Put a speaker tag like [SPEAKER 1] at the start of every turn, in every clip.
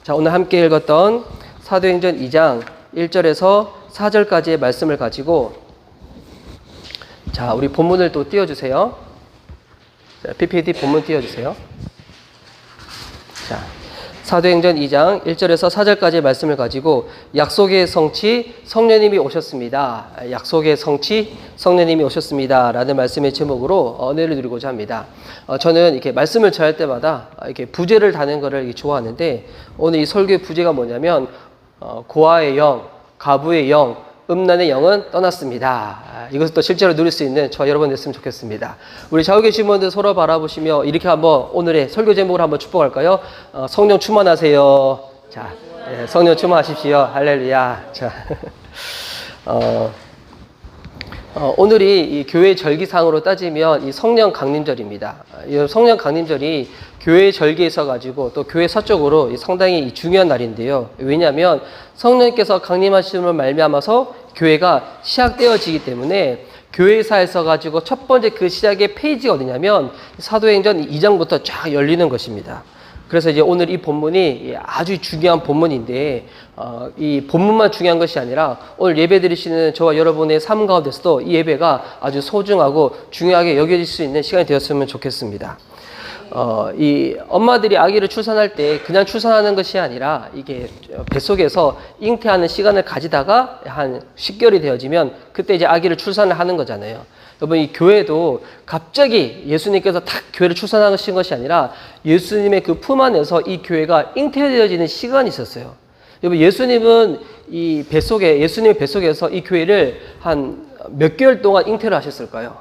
[SPEAKER 1] 자, 오늘 함께 읽었던 사도행전 2장 1절에서 4절까지의 말씀을 가지고 자, 우리 본문을 또 띄워주세요. 자, PPT 본문 띄워주세요. 자, 사도행전 2장 1절에서 4절까지의 말씀을 가지고 약속의 성취 성령님이 오셨습니다. 약속의 성취 성령님이 오셨습니다. 라는 말씀의 제목으로 은혜를 드리고자 합니다. 저는 이렇게 말씀을 전할 때마다 이렇게 부제를 다는 것을 좋아하는데 오늘 이 설교의 부제가 뭐냐면 고아의 영, 가부의 영, 음란의 영은 떠났습니다. 이것을 또 실제로 누릴 수 있는 저와 여러분 됐으면 좋겠습니다. 우리 좌우 계신 분들 서로 바라보시며 이렇게 한번 오늘의 설교 제목을 한번 축복할까요? 성령 충만하세요. 자, 성령 충만하십시오. 할렐루야. 자, 오늘이 이 교회 절기상으로 따지면 이 성령 강림절입니다. 이 성령 강림절이 교회 절기에 있어가지고 또 교회 사적으로 상당히 중요한 날인데요. 왜냐하면 성령님께서 강림하심을 말미암아서 교회가 시작되어지기 때문에 교회사에서 가지고 첫 번째 그 시작의 페이지가 어디냐면 사도행전 2장부터 쫙 열리는 것입니다. 그래서 이제 오늘 이 본문이 아주 중요한 본문인데 이 본문만 중요한 것이 아니라 오늘 예배 드리시는 저와 여러분의 삶 가운데서도 이 예배가 아주 소중하고 중요하게 여겨질 수 있는 시간이 되었으면 좋겠습니다. 이 엄마들이 아기를 출산할 때 그냥 출산하는 것이 아니라 이게 뱃속에서 잉태하는 시간을 가지다가 한 10개월이 되어지면 그때 이제 아기를 출산을 하는 거잖아요. 여러분, 이 교회도 갑자기 예수님께서 딱 교회를 출산하신 것이 아니라 예수님의 그 품 안에서 이 교회가 잉태되어지는 시간이 있었어요. 여러분, 예수님은 이 뱃속에, 예수님의 뱃속에서 이 교회를 한 몇 개월 동안 잉태를 하셨을까요?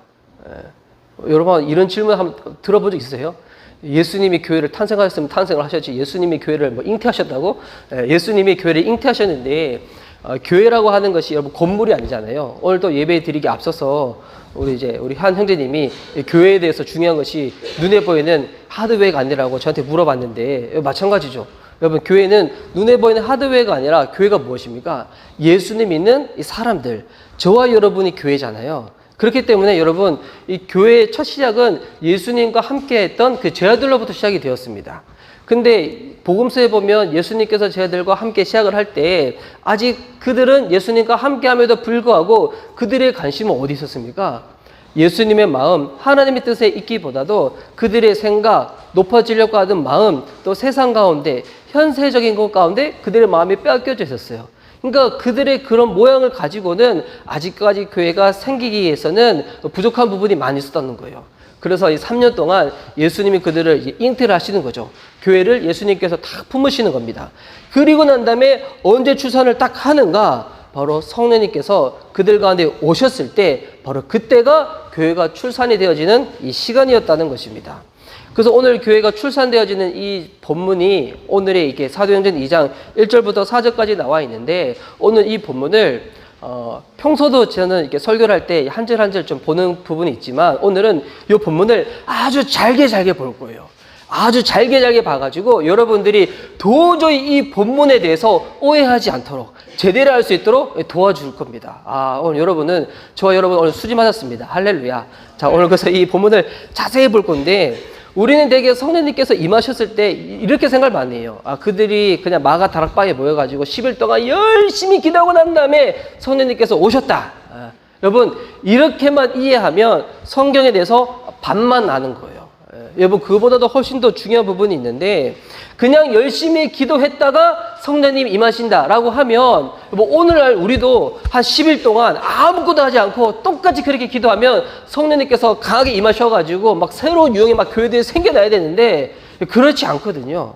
[SPEAKER 1] 여러분, 이런 질문 한번 들어본 적 있으세요? 예수님이 교회를 탄생하셨으면 탄생을 하셨지 예수님이 교회를 뭐 잉태하셨다고? 예수님이 교회를 잉태하셨는데 교회라고 하는 것이 여러분 건물이 아니잖아요. 오늘도 예배 드리기 앞서서 우리 한 형제님이 교회에 대해서 중요한 것이 눈에 보이는 하드웨어가 아니라고 저한테 물어봤는데 마찬가지죠. 여러분, 교회는 눈에 보이는 하드웨어가 아니라 교회가 무엇입니까? 예수님 믿는 이 사람들, 저와 여러분이 교회잖아요. 그렇기 때문에 여러분, 이 교회의 첫 시작은 예수님과 함께 했던 그 제자들로부터 시작이 되었습니다. 근데 복음서에 보면 예수님께서 제자들과 함께 시작을 할 때 아직 그들은 예수님과 함께 함에도 불구하고 그들의 관심은 어디 있었습니까? 예수님의 마음, 하나님의 뜻에 있기보다도 그들의 생각, 높아지려고 하는 마음, 또 세상 가운데, 현세적인 것 가운데 그들의 마음이 빼앗겨져 있었어요. 그러니까 그들의 그런 모양을 가지고는 아직까지 교회가 생기기 위해서는 부족한 부분이 많이 있었다는 거예요. 그래서 이 3년 동안 예수님이 그들을 잉태를 하시는 거죠. 교회를 예수님께서 딱 품으시는 겁니다. 그리고 난 다음에 언제 출산을 딱 하는가? 바로 성령님께서 그들 가운데 오셨을 때 바로 그때가 교회가 출산이 되어지는 이 시간이었다는 것입니다. 그래서 오늘 교회가 출산되어지는 이 본문이 오늘의 이게 사도행전 2장 1절부터 4절까지 나와 있는데 오늘 이 본문을 평소도 저는 이렇게 설교를 할 때 한 절 한 절 좀 보는 부분이 있지만 오늘은 이 본문을 아주 잘게 볼 거예요. 아주 잘게 봐가지고 여러분들이 도저히 이 본문에 대해서 오해하지 않도록 제대로 할 수 있도록 도와줄 겁니다. 오늘 여러분은 저와 여러분 오늘 수지 맞았습니다. 할렐루야. 자, 오늘 그래서 이 본문을 자세히 볼 건데 우리는 되게 성령님께서 임하셨을 때 이렇게 생각을 많이 해요. 그들이 그냥 마가 다락방에 모여가지고 10일 동안 열심히 기도하고 난 다음에 성령님께서 오셨다. 여러분, 이렇게만 이해하면 성경에 대해서 반만 아는 거예요. 여러분, 그보다도 훨씬 더 중요한 부분이 있는데 그냥 열심히 기도했다가 성령님 임하신다라고 하면 오늘날 우리도 한 10일 동안 아무것도 하지 않고 똑같이 그렇게 기도하면 성령님께서 강하게 임하셔가지고 막 새로운 유형이 막 교회들이 생겨나야 되는데 그렇지 않거든요.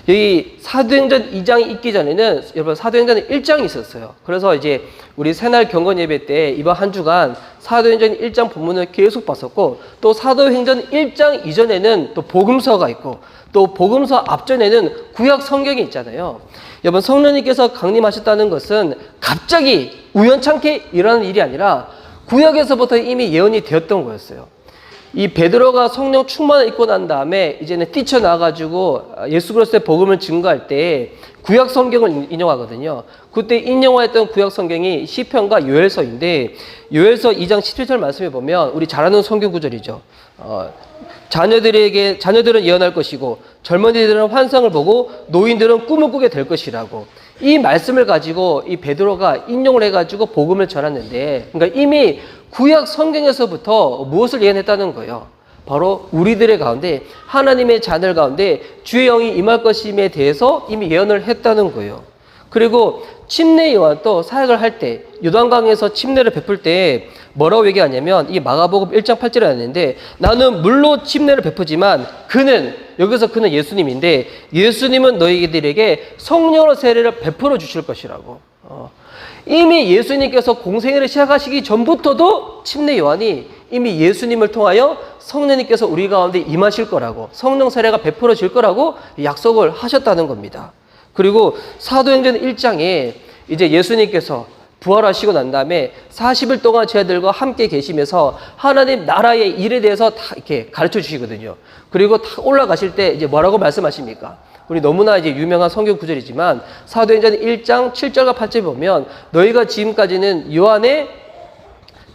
[SPEAKER 1] 여기 사도행전 2장이 있기 전에는 여러분 사도행전 1장이 있었어요. 그래서 이제 우리 새날 경건 예배 때 이번 한 주간 사도행전 1장 본문을 계속 봤었고 또 사도행전 1장 이전에는 또 복음서가 있고 또 복음서 앞전에는 구약 성경이 있잖아요. 여러분, 성령님께서 강림하셨다는 것은 갑자기 우연찮게 일어나는 일이 아니라 구약에서부터 이미 예언이 되었던 거였어요. 이 베드로가 성령 충만을 입고 난 다음에 이제는 뛰쳐나가지고 예수 그리스도의 복음을 증거할 때 구약 성경을 인용하거든요. 그때 인용했던 구약 성경이 시편과 요엘서인데 요엘서 2장 17절 말씀에 보면 우리 잘 아는 성경 구절이죠. 자녀들은 예언할 것이고 젊은이들은 환상을 보고 노인들은 꿈을 꾸게 될 것이라고. 이 말씀을 가지고 이 베드로가 인용을 해가지고 복음을 전했는데, 그러니까 이미 구약 성경에서부터 무엇을 예언했다는 거예요? 바로 우리들의 가운데, 하나님의 자녀 가운데 주의 영이 임할 것임에 대해서 이미 예언을 했다는 거예요. 그리고 침례 요한도 사역을 할 때, 요단강에서 침례를 베풀 때 뭐라고 얘기하냐면, 이 마가복음 1장 8절에 왔는데, 나는 물로 침례를 베푸지만 그는, 여기서 그는 예수님인데, 예수님은 너희들에게 성령으로 세례를 베풀어 주실 것이라고. 이미 예수님께서 공생애를 시작하시기 전부터도 침례 요한이 이미 예수님을 통하여 성령님께서 우리 가운데 임하실 거라고, 성령 세례가 베풀어질 거라고 약속을 하셨다는 겁니다. 그리고 사도행전 1장에 이제 예수님께서 부활하시고 난 다음에 40일 동안 제자들과 함께 계시면서 하나님 나라의 일에 대해서 다 이렇게 가르쳐 주시거든요. 그리고 다 올라가실 때 이제 뭐라고 말씀하십니까? 우리 너무나 이제 유명한 성경 구절이지만 사도행전 1장 7절과 8절에 보면, 너희가 지금까지는 요한의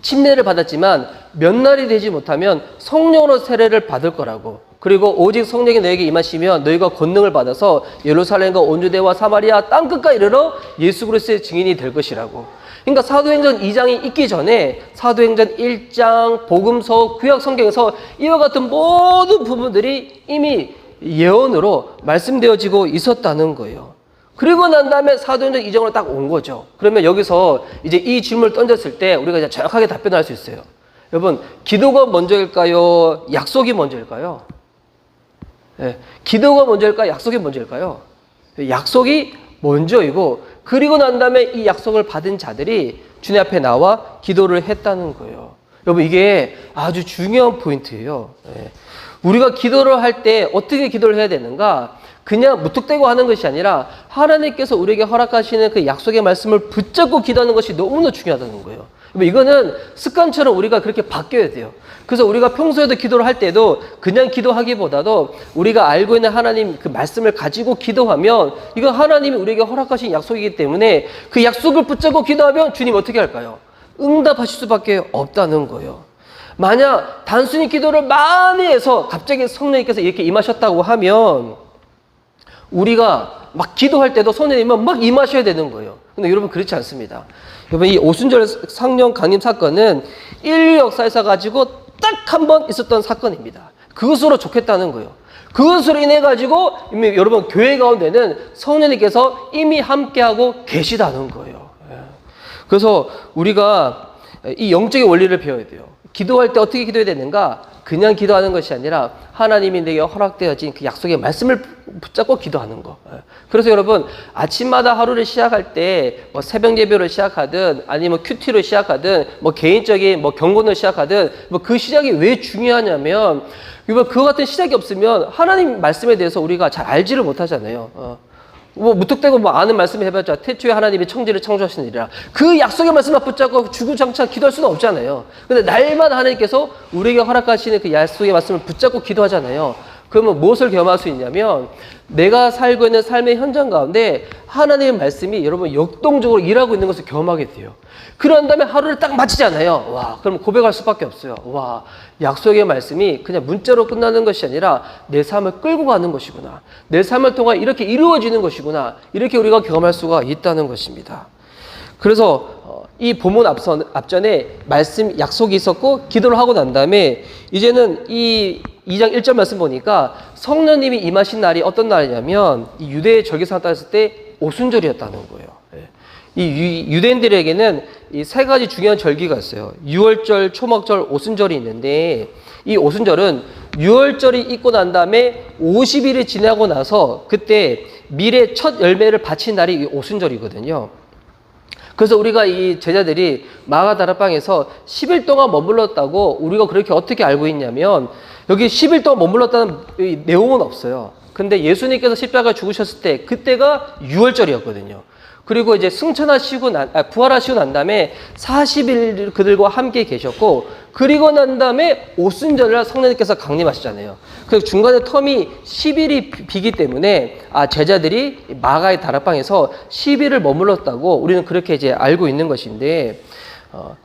[SPEAKER 1] 침례를 받았지만 몇 날이 되지 못하면 성령으로 세례를 받을 거라고. 그리고 오직 성령이 너에게 임하시면 너희가 권능을 받아서 예루살렘과 온 유대와 사마리아 땅끝까지 이르러 예수 그리스도의 증인이 될 것이라고. 그러니까 사도행전 2장이 있기 전에 사도행전 1장, 복음서, 구약 성경에서 이와 같은 모든 부분들이 이미 예언으로 말씀되어지고 있었다는 거예요. 그리고 난 다음에 사도행전 2장으로 딱 온 거죠. 그러면 여기서 이제 이 질문을 던졌을 때 우리가 이제 정확하게 답변할 수 있어요. 여러분, 기도가 먼저일까요? 약속이 먼저일까요? 네, 기도가 먼저일까요? 약속이 먼저일까요? 약속이 먼저이고, 그리고 난 다음에 이 약속을 받은 자들이 주님 앞에 나와 기도를 했다는 거예요. 여러분, 이게 아주 중요한 포인트예요. 네. 우리가 기도를 할 때 어떻게 기도를 해야 되는가? 그냥 무턱대고 하는 것이 아니라 하나님께서 우리에게 허락하시는 그 약속의 말씀을 붙잡고 기도하는 것이 너무나 중요하다는 거예요. 이거는 습관처럼 우리가 그렇게 바뀌어야 돼요. 그래서 우리가 평소에도 기도를 할 때도 그냥 기도하기보다도 우리가 알고 있는 하나님 그 말씀을 가지고 기도하면, 이건 하나님이 우리에게 허락하신 약속이기 때문에 그 약속을 붙잡고 기도하면 주님 어떻게 할까요? 응답하실 수밖에 없다는 거예요. 만약 단순히 기도를 많이 해서 갑자기 성령님께서 이렇게 임하셨다고 하면 우리가 막 기도할 때도 성령님은 막 임하셔야 되는 거예요. 근데 여러분, 그렇지 않습니다. 여러분, 이 오순절 성령 강림 사건은 인류 역사에서 가지고 딱 한 번 있었던 사건입니다. 그것으로 좋겠다는 거예요. 그것으로 인해 가지고 이미 여러분 교회 가운데는 성령님께서 이미 함께하고 계시다는 거예요. 그래서 우리가 이 영적인 원리를 배워야 돼요. 기도할 때 어떻게 기도해야 되는가? 그냥 기도하는 것이 아니라 하나님이 내게 허락되어진 그 약속의 말씀을 붙잡고 기도하는 거. 그래서 여러분, 아침마다 하루를 시작할 때 뭐 새벽 예배로 시작하든 아니면 큐티로 시작하든 뭐 개인적인 뭐 경건을 시작하든 뭐 그 시작이 왜 중요하냐면, 그와 같은 시작이 없으면 하나님 말씀에 대해서 우리가 잘 알지를 못하잖아요. 뭐 무턱대고 뭐 아는 말씀 해봤자 태초에 하나님이 천지를 창조하시느니라, 그 약속의 말씀만 붙잡고 주구장창 기도할 수는 없잖아요. 근데 날마다 하나님께서 우리에게 허락하시는 그 약속의 말씀을 붙잡고 기도하잖아요. 그러면 무엇을 경험할 수 있냐면, 내가 살고 있는 삶의 현장 가운데 하나님의 말씀이 여러분 역동적으로 일하고 있는 것을 경험하게 돼요. 그런 다음에 하루를 딱 마치잖아요. 와, 그럼 고백할 수밖에 없어요. 와, 약속의 말씀이 그냥 문자로 끝나는 것이 아니라 내 삶을 끌고 가는 것이구나. 내 삶을 통해 이렇게 이루어지는 것이구나. 이렇게 우리가 경험할 수가 있다는 것입니다. 그래서 이 본문 앞전에 말씀, 약속이 있었고 기도를 하고 난 다음에 이제는 이 2장 1절 말씀 보니까 성령님이 임하신 날이 어떤 날이냐면, 이 유대의 절기상 따졌을 때 오순절이었다는 거예요. 이 유대인들에게는 이 세 가지 중요한 절기가 있어요. 유월절, 초막절, 오순절이 있는데, 이 오순절은 유월절이 있고 난 다음에 50일이 지나고 나서 그때 밀의 첫 열매를 바친 날이 이 오순절이거든요. 그래서 우리가 이 제자들이 마가 다락방에서 10일 동안 머물렀다고 우리가 그렇게 어떻게 알고 있냐면, 여기 10일 동안 머물렀다는 내용은 없어요. 근데 예수님께서 십자가에 죽으셨을 때 그때가 유월절이었거든요. 그리고 이제 부활하시고 난 다음에 40일 그들과 함께 계셨고, 그리고 난 다음에 오순절날 성령님께서 강림하시잖아요. 그래서 중간에 텀이 10일이 비기 때문에 제자들이 마가의 다락방에서 10일을 머물렀다고 우리는 그렇게 이제 알고 있는 것인데,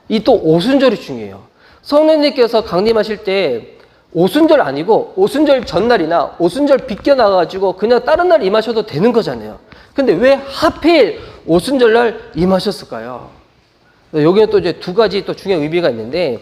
[SPEAKER 1] 이 또 오순절이 중요해요. 성령님께서 강림하실 때 오순절 아니고 오순절 전날이나 오순절 비껴나가지고 그냥 다른 날 임하셔도 되는 거잖아요. 근데 왜 하필 오순절날 임하셨을까요? 여기는 또 이제 두 가지 또 중요한 의미가 있는데,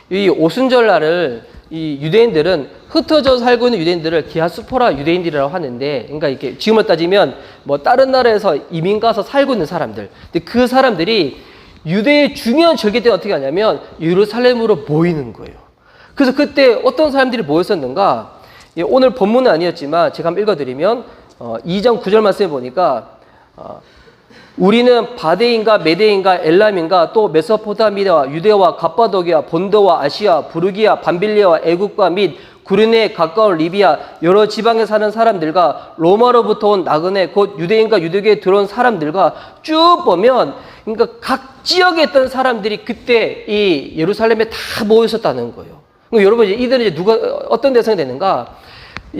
[SPEAKER 1] 이 오순절날을 이 유대인들은 흩어져 살고 있는 유대인들을 디아스포라 유대인들이라고 하는데, 그러니까 이렇게 지금으로 따지면 뭐 다른 나라에서 이민 가서 살고 있는 사람들. 근데 그 사람들이 유대의 중요한 절기 때는 어떻게 하냐면 예루살렘으로 모이는 거예요. 그래서 그때 어떤 사람들이 모였었는가? 오늘 본문은 아니었지만 제가 한번 읽어드리면 2장 9절 말씀에 보니까 우리는 바데인과 메데인과 엘람인과 또 메소포타미아와 유대와 갑바도기아, 본도와 아시아, 부르기아, 밤빌리아와 애국과 및 구르네에 가까운 리비아 여러 지방에 사는 사람들과 로마로부터 온 나그네 곧 유대인과 유대교에 들어온 사람들과 쭉 보면, 그러니까 각 지역에 있던 사람들이 그때 이 예루살렘에 다 모여 있었다는 거예요. 그러니까 여러분, 이들은 이제 어떤 대상이 되는가?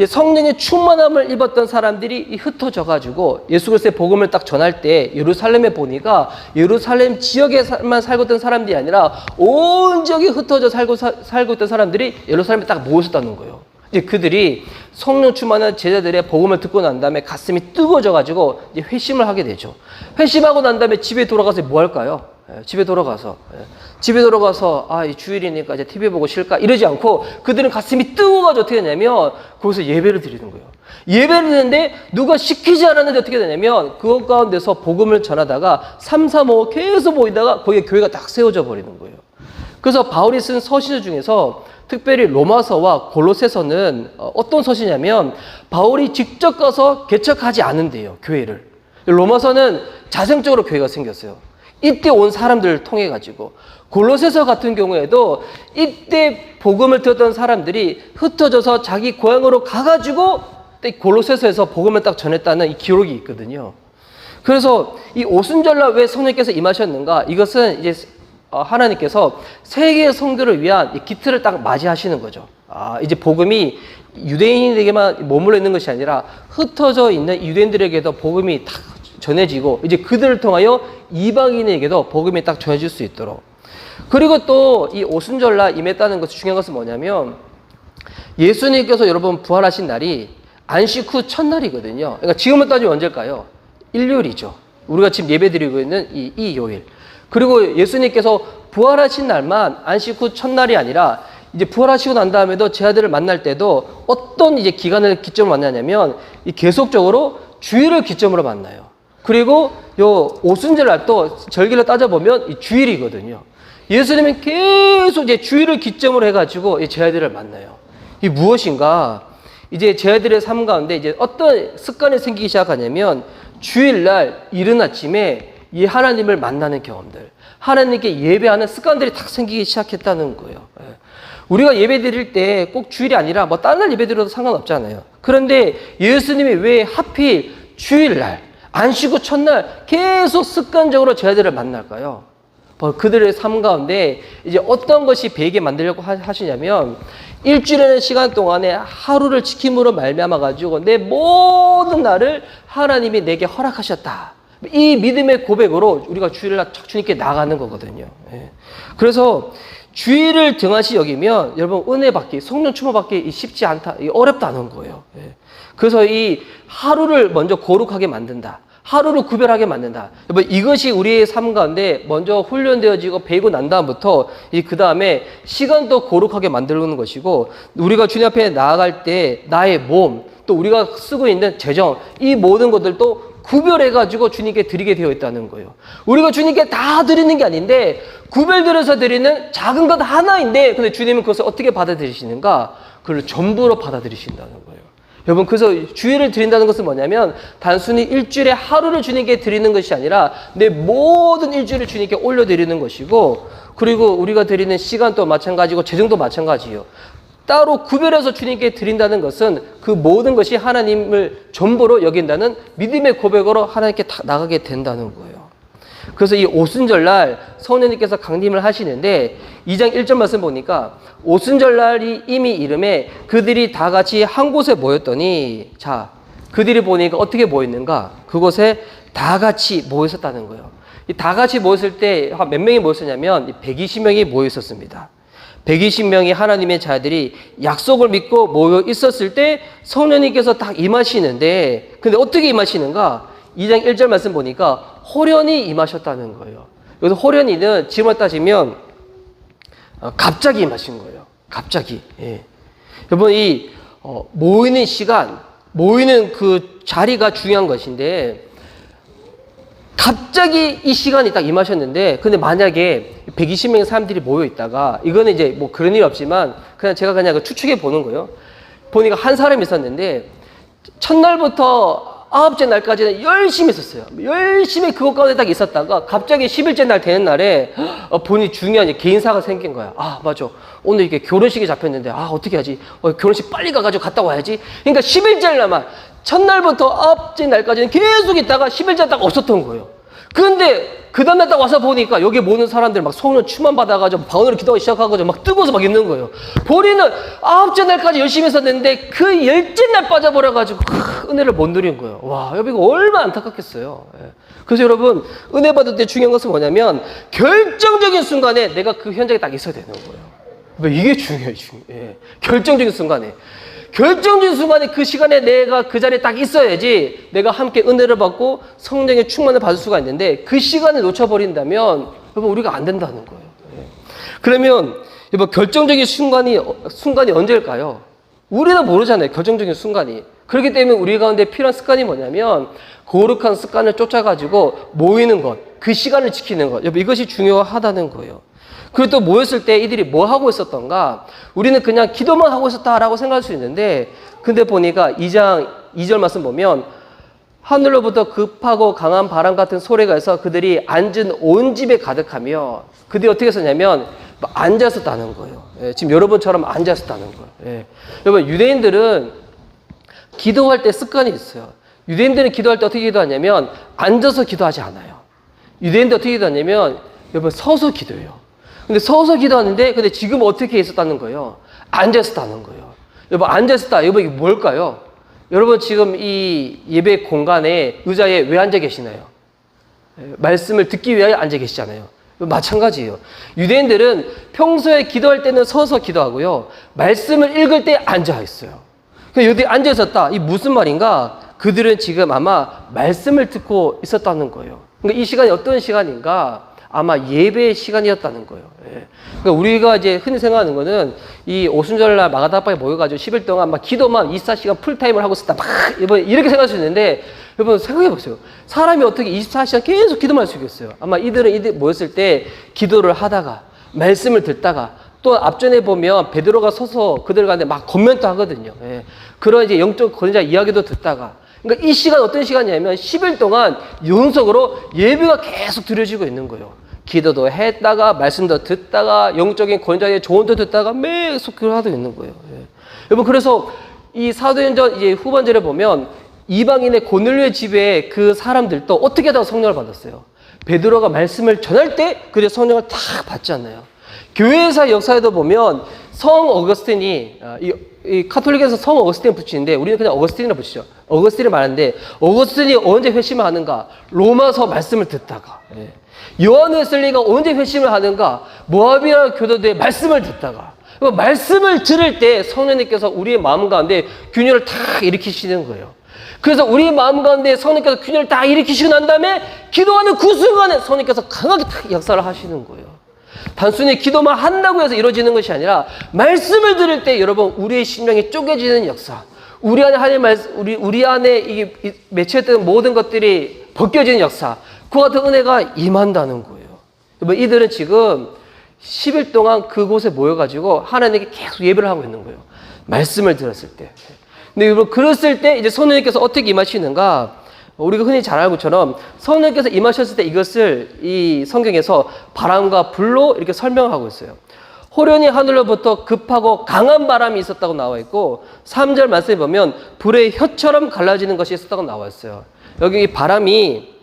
[SPEAKER 1] 성령의 충만함을 입었던 사람들이 흩어져 가지고 예수 그리스도의 복음을 딱 전할 때 예루살렘에 보니까 예루살렘 지역에만 살고 있던 사람들이 아니라 온 지역에 흩어져 살고 있던 사람들이 예루살렘에 딱 모였었다는 거예요. 이제 그들이 성령 충만한 제자들의 복음을 듣고 난 다음에 가슴이 뜨거워져 가지고 이제 회심을 하게 되죠. 회심하고 난 다음에 집에 돌아가서 뭐 할까요? 집에 돌아가서 이 주일이니까 이제 TV 보고 쉴까 이러지 않고 그들은 가슴이 뜨거워가지고 어떻게 되냐면 거기서 예배를 드리는 거예요. 예배를 드리는데 누가 시키지 않았는데 어떻게 되냐면 그것 가운데서 복음을 전하다가 3, 4, 5 계속 모이다가 거기에 교회가 딱 세워져 버리는 거예요. 그래서 바울이 쓴 서신서 중에서 특별히 로마서와 골로새서는 어떤 서신이냐면 바울이 직접 가서 개척하지 않은데요, 교회를. 로마서는 자생적으로 교회가 생겼어요. 이때 온 사람들을 통해 가지고. 골로새서 같은 경우에도 이때 복음을 들었던 사람들이 흩어져서 자기 고향으로 가가지고 골로새서에서 복음을 딱 전했다는 이 기록이 있거든요. 그래서 이 오순절날 왜 성령께서 임하셨는가? 이것은 이제 하나님께서 세계의 성도를 위한 기틀을 딱 맞이하시는 거죠. 이제 복음이 유대인에게만 머물러 있는 것이 아니라 흩어져 있는 유대인들에게도 복음이 딱 전해지고 이제 그들을 통하여 이방인에게도 복음이 딱 전해질 수 있도록. 그리고 또 이 오순절날 임했다는 것이 중요한 것은 뭐냐면 예수님께서 여러분 부활하신 날이 안식 후 첫날이거든요. 그러니까 지금은 따지면 언제일까요? 일요일이죠. 우리가 지금 예배드리고 있는 이 요일. 그리고 예수님께서 부활하신 날만 안식 후 첫날이 아니라 이제 부활하시고 난 다음에도 제 아들을 만날 때도 어떤 이제 기간을 기점으로 만나냐면 이 계속적으로 주일을 기점으로 만나요. 그리고 요 오순절날 또 절기를 따져보면 이 주일이거든요. 예수님은 계속 이제 주일을 기점으로 해가지고 제 아들을 만나요. 이 무엇인가? 이제 제 아들의 삶 가운데 이제 어떤 습관이 생기기 시작하냐면 주일날 이른 아침에 이 하나님을 만나는 경험들, 하나님께 예배하는 습관들이 딱 생기기 시작했다는 거예요. 우리가 예배 드릴 때 꼭 주일이 아니라 뭐 다른 날 예배 드려도 상관없잖아요. 그런데 예수님이 왜 하필 주일날, 안식 후 첫날 계속 습관적으로 제 아들을 만날까요? 그들의 삶 가운데 이제 어떤 것이 배게 만들려고 하시냐면 일주일의 시간 동안에 하루를 지킴으로 말미암아 가지고 내 모든 날을 하나님이 내게 허락하셨다. 이 믿음의 고백으로 우리가 주일날 주님께 나가는 거거든요. 그래서 주일을 등한시 여기면 여러분 은혜 받기, 성령 충만 받기 쉽지 않다, 어렵다는 거예요. 그래서 이 하루를 먼저 거룩하게 만든다. 하루를 구별하게 만든다. 여러분 이것이 우리의 삶 가운데 먼저 훈련되어지고 배우고 난 다음부터 그 다음에 시간도 거룩하게 만들는 것이고 우리가 주님 앞에 나아갈 때 나의 몸 또 우리가 쓰고 있는 재정 이 모든 것들도 구별해가지고 주님께 드리게 되어 있다는 거예요. 우리가 주님께 다 드리는 게 아닌데 구별들여서 드리는 작은 것 하나인데 근데 주님은 그것을 어떻게 받아들이시는가? 그걸 전부로 받아들이신다는 거예요. 여러분 그래서 주일을 드린다는 것은 뭐냐면 단순히 일주일에 하루를 주님께 드리는 것이 아니라 내 모든 일주일을 주님께 올려드리는 것이고 그리고 우리가 드리는 시간도 마찬가지고 재정도 마찬가지예요. 따로 구별해서 주님께 드린다는 것은 그 모든 것이 하나님을 전부로 여긴다는 믿음의 고백으로 하나님께 다 나가게 된다는 거예요. 그래서 이 오순절날 성령님께서 강림을 하시는데 2장 1절 말씀 보니까 오순절날이 이미 이름에 그들이 다 같이 한 곳에 모였더니 자 그들이 보니까 어떻게 모였는가? 그곳에 다 같이 모였었다는 거예요. 이 다 같이 모였을 때 몇 명이 모였었냐면 120명이 모였었습니다. 120명의 하나님의 자들이 약속을 믿고 모여 있었을 때 성령님께서 딱 임하시는데, 근데 어떻게 임하시는가? 2장 1절 말씀 보니까 호련히 임하셨다는 거예요. 여기서 호련히는 지금으로 따지면 갑자기 임하신 거예요. 갑자기. 예. 여러분, 이 모이는 시간, 모이는 그 자리가 중요한 것인데, 갑자기 이 시간이 딱 임하셨는데, 근데 만약에 120명의 사람들이 모여 있다가, 이거는 이제 뭐 그런 일 없지만, 그냥 제가 그냥 추측해 보는 거예요. 보니까 한 사람이 있었는데, 첫날부터 9째 날까지는 열심히 있었어요. 열심히 그것 가운데 딱 있었다가, 갑자기 10일째 날 되는 날에, 본인이 중요한 개인사가 생긴 거야. 아, 맞아. 오늘 이게 결혼식이 잡혔는데, 아, 어떻게 하지? 결혼식 빨리 가가지고 갔다 와야지. 그러니까 10일째 날만, 첫날부터 9째 날까지는 계속 있다가 10일째 딱 없었던 거예요. 근데 그 다음날 딱 와서 보니까 여기 모는 사람들 막 성령 충만 받아가지고 방언으로 기도하기 시작하고 막 뜨거워서 막 있는 거예요. 본인은 9째 날까지 열심히 했었는데 그 10째 날 빠져버려가지고 은혜를 못 누린 거예요. 와, 여러분 이거 얼마나 안타깝겠어요. 예. 그래서 여러분 은혜 받을 때 중요한 것은 뭐냐면 결정적인 순간에 내가 그 현장에 딱 있어야 되는 거예요. 이게 중요해요. 예. 결정적인 순간에. 결정적인 순간에 그 시간에 내가 그 자리에 딱 있어야지 내가 함께 은혜를 받고 성령의 충만을 받을 수가 있는데 그 시간을 놓쳐버린다면 여러분 우리가 안 된다는 거예요. 그러면 여러분 결정적인 순간이 언제일까요? 우리는 모르잖아요. 결정적인 순간이. 그렇기 때문에 우리 가운데 필요한 습관이 뭐냐면 거룩한 습관을 쫓아가지고 모이는 것, 그 시간을 지키는 것. 여러분 이것이 중요하다는 거예요. 그리고 또 모였을 때 이들이 뭐 하고 있었던가? 우리는 그냥 기도만 하고 있었다라고 생각할 수 있는데, 근데 보니까 2장 2절 말씀 보면 하늘로부터 급하고 강한 바람 같은 소리가 해서 그들이 앉은 온 집에 가득하며 그들이 어떻게 했었냐면 앉았었다는 거예요. 예, 지금 여러분처럼 앉았었다는 거예요. 예. 여러분 유대인들은 기도할 때 습관이 있어요. 유대인들은 기도할 때 어떻게 기도하냐면 앉아서 기도하지 않아요. 유대인들 어떻게 기도하냐면 여러분 서서 기도해요. 근데 서서 기도하는데, 근데 지금 어떻게 있었다는 거예요? 앉아있었다는 거예요. 여러분, 앉아있었다. 여러분, 이게 뭘까요? 여러분, 지금 이 예배 공간에 의자에 왜 앉아 계시나요? 말씀을 듣기 위하여 앉아 계시잖아요. 마찬가지예요. 유대인들은 평소에 기도할 때는 서서 기도하고요. 말씀을 읽을 때 앉아 있어요. 여기 앉아 있었다. 이 무슨 말인가? 그들은 지금 아마 말씀을 듣고 있었다는 거예요. 그러니까 이 시간이 어떤 시간인가? 아마 예배의 시간이었다는 거예요. 예. 그러니까 우리가 이제 흔히 생각하는 거는 이 오순절날 마가다락방에 모여가지고 10일 동안 막 기도만 24시간 풀타임을 하고 있었다. 막 이렇게 생각할 수 있는데 여러분 생각해 보세요. 사람이 어떻게 24시간 계속 기도만 할 수 있겠어요? 아마 이들 모였을 때 기도를 하다가 말씀을 듣다가 또 앞전에 보면 베드로가 서서 그들 가운데 막 권면도 하거든요. 예. 그런 이제 영적 권위자 이야기도 듣다가 그러니까 이 시간 어떤 시간이냐면 10일 동안 연속으로 예배가 계속 드려지고 있는 거예요. 기도도 했다가 말씀도 듣다가 영적인 권위자의 조언도 듣다가 계속 그걸 하고 있는 거예요. 예. 여러분 그래서 이 사도행전 이제 후반절에 보면 이방인의 고넬료의 집에 그 사람들도 어떻게 하다가 성령을 받았어요. 베드로가 말씀을 전할 때 그들 성령을 다 받지 않나요? 교회사 역사에도 보면 성 어거스틴이 이 카톨릭에서 성 어거스틴을 붙이는데 우리는 그냥 어거스틴이라 붙이죠. 어거스틴을 말하는데 어거스틴이 언제 회심을 하는가? 로마서 말씀을 듣다가. 예. 요한 웨슬리가 언제 회심을 하는가? 모하비아 교도들의 말씀을 듣다가. 말씀을 들을 때 성령님께서 우리의 마음 가운데 균열을 다 일으키시는 거예요. 그래서 우리 마음 가운데 성령님께서 균열을 다 일으키시고 난 다음에 기도하는 그 순간에 성령님께서 강하게 다 역사를 하시는 거예요. 단순히 기도만 한다고 해서 이루어지는 것이 아니라 말씀을 들을 때 여러분 우리의 심령이 쪼개지는 역사, 우리 안에 하나님 말씀, 우리 안에 이게 맺혀있던 모든 것들이 벗겨지는 역사, 그와 같은 은혜가 임한다는 거예요. 여러분 이들은 지금 10일 동안 그곳에 모여가지고 하나님께 계속 예배를 하고 있는 거예요. 말씀을 들었을 때. 근데 여러분 그랬을 때 이제 성령님께서 어떻게 임하시는가? 우리가 흔히 잘 알고 것처럼 성령께서 임하셨을 때 이것을 이 성경에서 바람과 불로 이렇게 설명하고 있어요. 호련히 하늘로부터 급하고 강한 바람이 있었다고 나와 있고 3절 말씀에 보면 불의 혀처럼 갈라지는 것이 있었다고 나와 있어요. 여기 이 바람이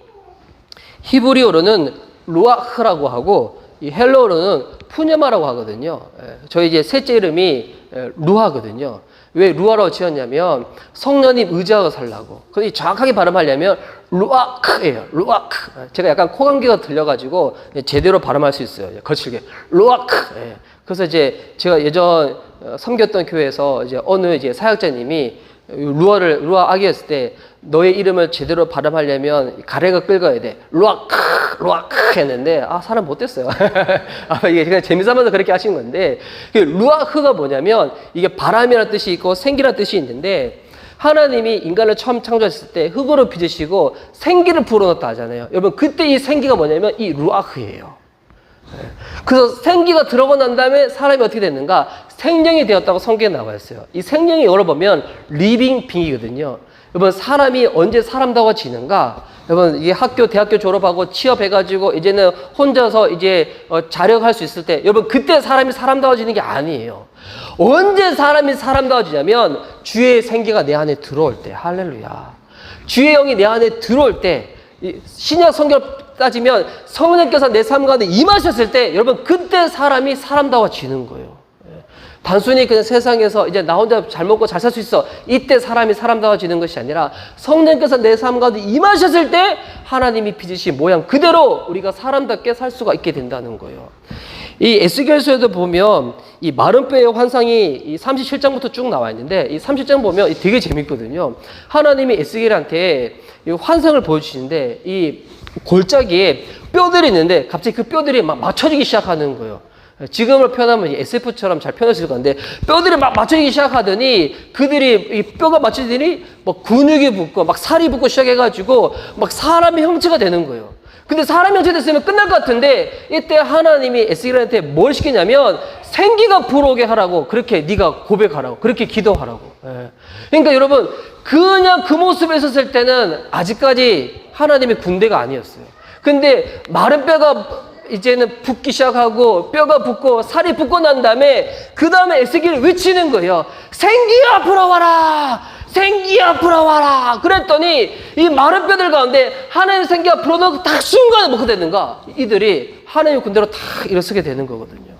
[SPEAKER 1] 히브리어로는 루아흐라고 하고 이 헬로어로는 푸네마라고 하거든요. 저희 이제 셋째 이름이 루아거든요. 왜 루아라고 지었냐면 성령님 의지하고 살라고. 근데 정확하게 발음하려면 루아크예요. 루아크. 제가 약간 코감기가 들려가지고 제대로 발음할 수 있어요. 거칠게 루아크. 예. 그래서 이제 제가 예전 섬겼던 교회에서 이제 어느 이제 사역자님이 루아 아기였을 때 너의 이름을 제대로 발음하려면 가래가 긁어야 돼. 루아크 했는데 사람 못됐어요. 이게 그냥 재미삼아서 그렇게 하신 건데 루아흐가 뭐냐면 이게 바람이라는 뜻이 있고 생기라는 뜻이 있는데 하나님이 인간을 처음 창조했을 때 흙으로 빚으시고 생기를 불어넣었다 하잖아요. 여러분 그때 이 생기가 뭐냐면 이 루아흐예요. 그래서 생기가 들어가고 난 다음에 사람이 어떻게 됐는가? 생명이 되었다고 성경에 나와 있어요. 이 생명이 열어보면 리빙 빙이거든요. 여러분 사람이 언제 사람다워지는가? 여러분 이게 학교 대학교 졸업하고 취업해가지고 이제는 혼자서 이제 자력할 수 있을 때 여러분 그때 사람이 사람다워지는 게 아니에요. 언제 사람이 사람다워지냐면 주의 생기가 내 안에 들어올 때. 할렐루야. 주의 영이 내 안에 들어올 때 신약 성경 따지면 성령께서 내 삶 가운데 임하셨을 때 여러분 그때 사람이 사람다워지는 거예요. 단순히 그냥 세상에서 이제 나 혼자 잘 먹고 잘 살 수 있어 이때 사람이 사람다워지는 것이 아니라 성령께서 내 삶 가운데 임하셨을 때 하나님이 빚으신 모양 그대로 우리가 사람답게 살 수가 있게 된다는 거예요. 이 에스겔서에도 보면 이 마른 뼈의 환상이 이 37장부터 쭉 나와 있는데 이 37장 보면 되게 재밌거든요. 하나님이 에스겔한테 이 환상을 보여주시는데 이 골짜기에 뼈들이 있는데 갑자기 그 뼈들이 막 맞춰지기 시작하는 거예요. 지금을 표현하면 SF처럼 잘 표현했을 건데 뼈들이 막 맞춰지기 시작하더니 그들이 이 뼈가 맞춰지더니 막 근육이 붙고 막 살이 붙고 시작해가지고 막 사람의 형체가 되는 거예요. 근데 사람이 형체 됐으면 끝날 것 같은데 이때 하나님이 에스겔한테 뭘 시키냐면 생기가 불어오게 하라고 그렇게 네가 고백하라고 그렇게 기도하라고. 그러니까 여러분 그냥 그 모습에 있었을 때는 아직까지 하나님의 군대가 아니었어요. 근데 마른 뼈가 이제는 붓기 시작하고 뼈가 붓고 살이 붓고 난 다음에 그 다음에 에스겔이 외치는 거예요. 생기야 불어와라. 생기야 불어와라. 그랬더니 이 마른 뼈들 가운데 하나님의 생기가 불어넣고 딱 순간에 뭐가 되는가? 이들이 하나님의 군대로 다 일어서게 되는 거거든요.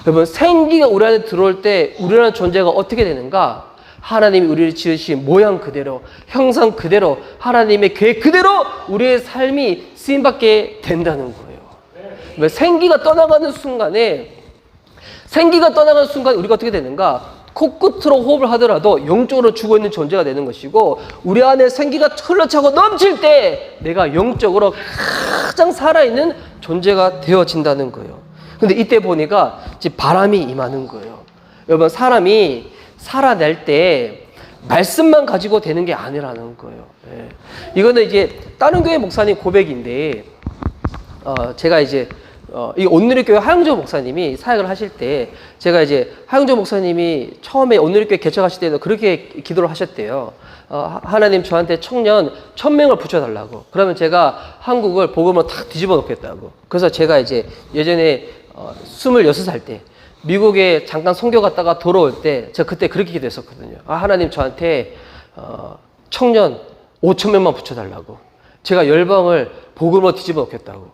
[SPEAKER 1] 여러분 생기가 우리 안에 들어올 때 우리라는 존재가 어떻게 되는가? 하나님이 우리를 지으신 모양 그대로 형상 그대로 하나님의 계획 그대로 우리의 삶이 쓰임받게 된다는 거예요. 생기가 떠나가는 순간에 우리가 어떻게 되는가? 코끝으로 호흡을 하더라도 영적으로 죽어있는 존재가 되는 것이고 우리 안에 생기가 흘러차고 넘칠 때 내가 영적으로 가장 살아있는 존재가 되어진다는 거예요. 근데 이때 보니까 이제 바람이 임하는 거예요. 여러분 사람이 살아낼 때 말씀만 가지고 되는 게 아니라는 거예요. 이거는 이제 다른 교회 목사님 고백인데 제가 이제 이 온누리교회 하영조 목사님이 사역을 하실 때 제가 이제 하영조 목사님이 처음에 온누리교회 개척하실 때도 그렇게 기도를 하셨대요. 하나님 저한테 청년 1000명을 붙여달라고. 그러면 제가 한국을 복음으로 탁 뒤집어 놓겠다고. 그래서 제가 이제 예전에 26살 때 미국에 잠깐 선교 갔다가 돌아올 때 제가 그때 그렇게 기도했었거든요. 하나님 저한테 청년 5000명만 붙여달라고. 제가 열방을 복음으로 뒤집어 놓겠다고.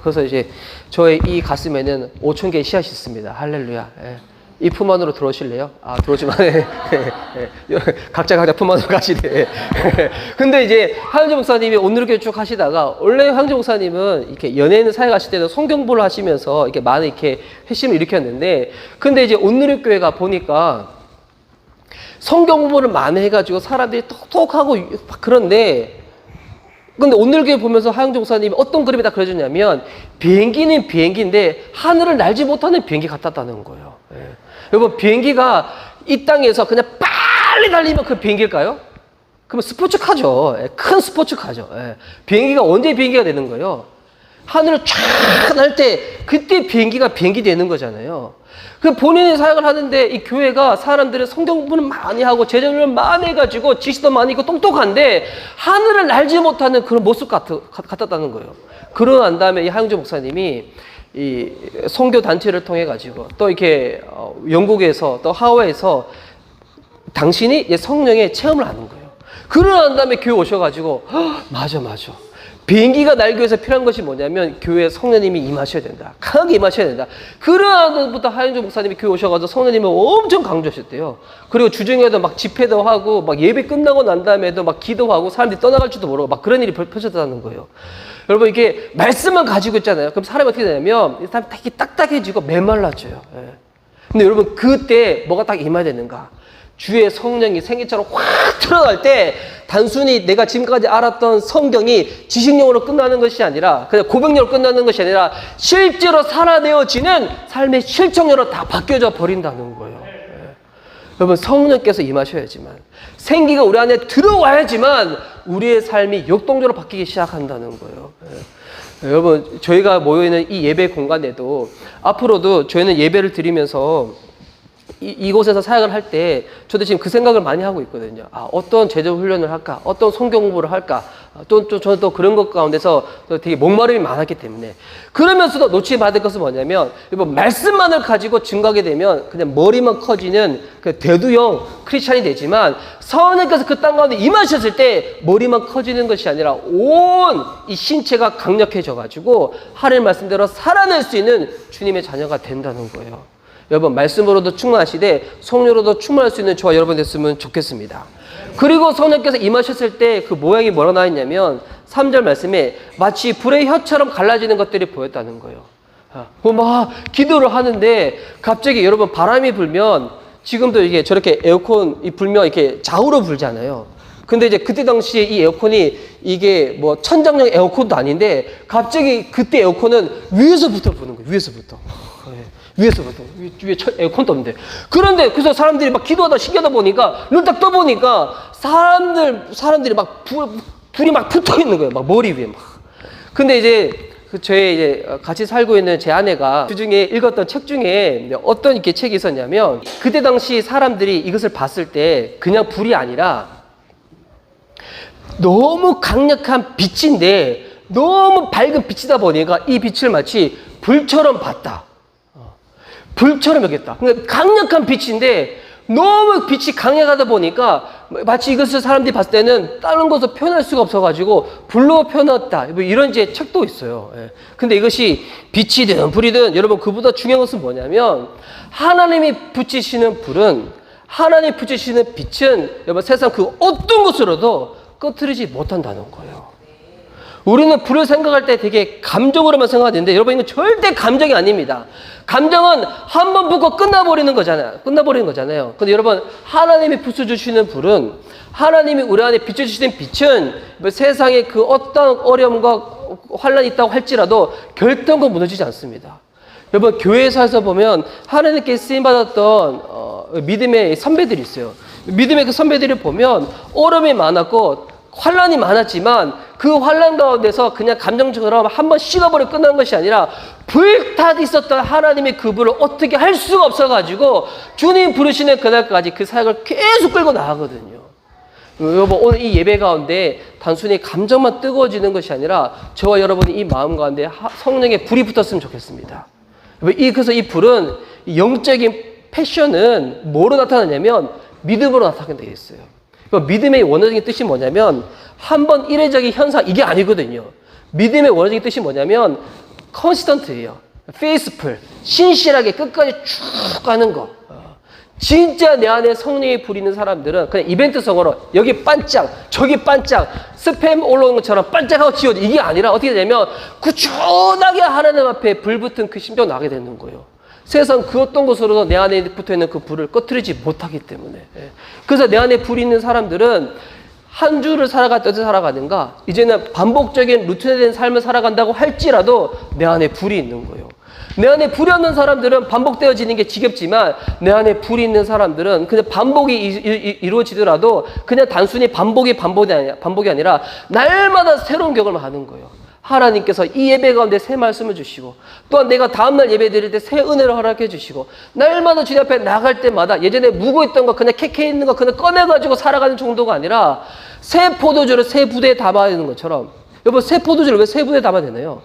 [SPEAKER 1] 그래서 이제 저의 이 가슴에는 5000개의 씨앗이 있습니다. 할렐루야. 이 품 안으로 들어오실래요? 들어오지만 각자 품 안으로 가시대. 근데 이제 하영재 목사님이 온누리교회 쭉 하시다가 원래 하영재 목사님은 이렇게 연예인 사역하실 때도 성경보를 하시면서 이렇게 많은 이렇게 회심을 일으켰는데 근데 이제 온누리교회가 보니까 성경보를 많이 해가지고 사람들이 똑똑하고 그런데 근데 오늘교회 보면서 하영재 목사님이 어떤 그림이 다 그려졌냐면 비행기는 비행기인데 하늘을 날지 못하는 비행기 같았다는 거예요. 여러분 비행기가 이 땅에서 그냥 빨리 달리면 그 비행기일까요? 그러면 스포츠카죠. 큰 스포츠카죠. 비행기가 언제 비행기가 되는 거예요? 하늘을 쫙 날 때 그때 비행기가 비행기 되는 거잖아요. 그 본인이 사역을 하는데 이 교회가 사람들은 성경 공부는 많이 하고 제자들을 많이 해가지고 지식도 많이 있고 똑똑한데 하늘을 날지 못하는 그런 모습 같았다는 거예요. 그러고 난 다음에 이 하영재 목사님이 이 선교 단체를 통해 가지고 또 이렇게 영국에서 또 하와이에서 당신이 성령의 체험을 하는 거예요. 그러고 난 다음에 교회 오셔가지고 맞아. 비행기가 날기 위해서 필요한 것이 뭐냐면 교회에 성령님이 임하셔야 된다. 강하게 임하셔야 된다. 그러면부터 하영주 목사님이 교회 오셔가지고 성령님을 엄청 강조하셨대요. 그리고 주중에도 막 집회도 하고 막 예배 끝나고 난 다음에도 막 기도하고 사람들이 떠나갈 줄도 모르고 막 그런 일이 펼쳐졌다는 거예요. 여러분 이게 말씀만 가지고 있잖아요. 그럼 사람이 어떻게 되냐면 이 사람이 되게 딱딱해지고 메말라져요. 예. 근데 여러분 그때 뭐가 딱 임해야 되는가? 주의 성령이 생기처럼 확 드러날 때 단순히 내가 지금까지 알았던 성경이 지식용으로 끝나는 것이 아니라 그냥 고백용으로 끝나는 것이 아니라 실제로 살아내어지는 삶의 실천으로 다 바뀌어져 버린다는 거예요. 예. 여러분 성령께서 임하셔야지만 생기가 우리 안에 들어와야지만 우리의 삶이 역동적으로 바뀌기 시작한다는 거예요. 예. 여러분 저희가 모여있는 이 예배 공간에도 앞으로도 저희는 예배를 드리면서 이곳에서 사역을 할 때 저도 지금 그 생각을 많이 하고 있거든요. 어떤 제도 훈련을 할까? 어떤 성경 공부를 할까? 저는 또 그런 것 가운데서 되게 목마름이 많았기 때문에 그러면서도 놓치지 받을 것은 뭐냐면 말씀만을 가지고 증거하게 되면 그냥 머리만 커지는 그 대두형 크리스찬이 되지만 성령께서 그 땅 가운데 임하셨을 때 머리만 커지는 것이 아니라 온 이 신체가 강력해져 가지고 하나님 말씀대로 살아낼 수 있는 주님의 자녀가 된다는 거예요. 여러분 말씀으로도 충만하시되 성령으로도 충만할 수 있는 저와 여러분 됐으면 좋겠습니다. 그리고 성령께서 임하셨을 때 그 모양이 뭐라 나와 있냐면 3절 말씀에 마치 불의 혀처럼 갈라지는 것들이 보였다는 거예요. 막 기도를 하는데 갑자기 여러분 바람이 불면 지금도 이게 저렇게 에어컨이 불면 이렇게 좌우로 불잖아요. 근데 이제 그때 당시에 이 에어컨이 이게 뭐 천장용 에어컨도 아닌데 갑자기 그때 에어컨은 위에서부터 부는 거예요. 위에서부터. 위에서부터. 위에 에어컨도 없는데. 그런데 그래서 사람들이 막 기도하다 신기하다 보니까 눈 딱 떠보니까 사람들이 막 불이 막 붙어 있는 거예요. 막 머리 위에 막. 근데 이제 저희 이제 같이 살고 있는 제 아내가 그중에 읽었던 책 중에 어떤 이렇게 책이 있었냐면 그때 당시 사람들이 이것을 봤을 때 그냥 불이 아니라 너무 강력한 빛인데 너무 밝은 빛이다 보니까 이 빛을 마치 불처럼 봤다. 불처럼 여겼다. 그러니까 강력한 빛인데 너무 빛이 강력하다 보니까 마치 이것을 사람들이 봤을 때는 다른 것으로 표현할 수가 없어가지고 불로 표현했다. 뭐 이런 이제 책도 있어요. 예. 근데 이것이 빛이든 불이든 여러분 그보다 중요한 것은 뭐냐면 하나님이 붙이시는 불은 하나님이 붙이시는 빛은 여러분 세상 그 어떤 것으로도 꺼트리지 못한다는 거예요. 우리는 불을 생각할 때 되게 감정으로만 생각하는데 여러분 이건 절대 감정이 아닙니다. 감정은 한 번 붙고 끝나버리는 거잖아요. 근데 여러분 하나님이 붙여주시는 불은 하나님이 우리 안에 비춰주시는 빛은 세상에 그 어떤 어려움과 환란이 있다고 할지라도 결단코 무너지지 않습니다. 여러분 교회에서 보면 하나님께 쓰임받았던 믿음의 선배들이 있어요. 믿음의 그 선배들을 보면 어려움이 많았고 환란이 많았지만 그 환란 가운데서 그냥 감정처럼 한번 식어버려 끝난 것이 아니라 불타 있었던 하나님의 그 불을 어떻게 할 수가 없어가지고 주님 부르시는 그날까지 그 사역을 계속 끌고 나가거든요. 여러분 오늘 이 예배 가운데 단순히 감정만 뜨거워지는 것이 아니라 저와 여러분이 이 마음 가운데 성령의 불이 붙었으면 좋겠습니다. 그래서 이 불은 영적인 패션은 뭐로 나타나냐면 믿음으로 나타나게 되어 있어요. 믿음의 원어적인 뜻이 뭐냐면 한번 이례적인 현상 이게 아니거든요. 믿음의 원어적인 뜻이 뭐냐면 컨스턴트예요. 페이스풀, 신실하게 끝까지 쭉 가는 거. 진짜 내 안에 성령이 부리는 사람들은 그냥 이벤트성으로 여기 반짝, 저기 반짝, 스팸 올라오는 것처럼 반짝하고 지워져. 이게 아니라 어떻게 되냐면 꾸준하게 하나님 앞에 불붙은 그 심정 나게 되는 거예요. 세상 그 어떤 것으로도 내 안에 붙어있는 그 불을 꺼트리지 못하기 때문에. 그래서 내 안에 불이 있는 사람들은 한 주를 살아가는가 이제는 반복적인 루틴화된 삶을 살아간다고 할지라도 내 안에 불이 있는 거예요. 내 안에 불이 없는 사람들은 반복되어지는 게 지겹지만 내 안에 불이 있는 사람들은 그냥 반복이 이루어지더라도 그냥 단순히 반복이 아니라 날마다 새로운 경험을 하는 거예요. 하나님께서 이 예배 가운데 새 말씀을 주시고 또한 내가 다음날 예배 드릴 때 새 은혜를 허락해 주시고 날마다 주님 앞에 나갈 때마다 예전에 묵어있던 거 그냥 캐캐 있는 거 그냥 꺼내가지고 살아가는 정도가 아니라 새 포도주를 새 부대에 담아야 되는 것처럼 여러분 새 포도주를 왜 새 부대에 담아야 되나요?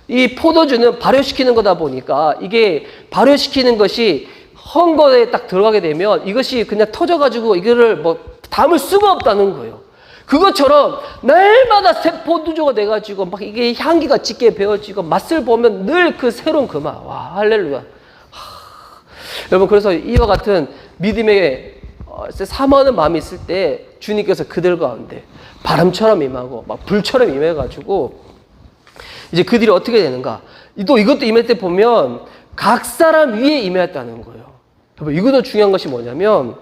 [SPEAKER 1] 이 포도주는 발효시키는 거다 보니까 이게 발효시키는 것이 헝거에 딱 들어가게 되면 이것이 그냥 터져가지고 이거를 뭐 담을 수가 없다는 거예요. 그것처럼 날마다 새 포도주가 돼가지고 막 이게 향기가 짙게 배어지고 맛을 보면 늘 그 새로운 그 맛. 와, 할렐루야. 여러분, 그래서 이와 같은 믿음의 사모하는 마음이 있을 때 주님께서 그들 가운데 바람처럼 임하고 막 불처럼 임해가지고 이제 그들이 어떻게 되는가. 또 이것도 임할 때 보면 각 사람 위에 임했다는 거예요. 여러분, 이것도 중요한 것이 뭐냐면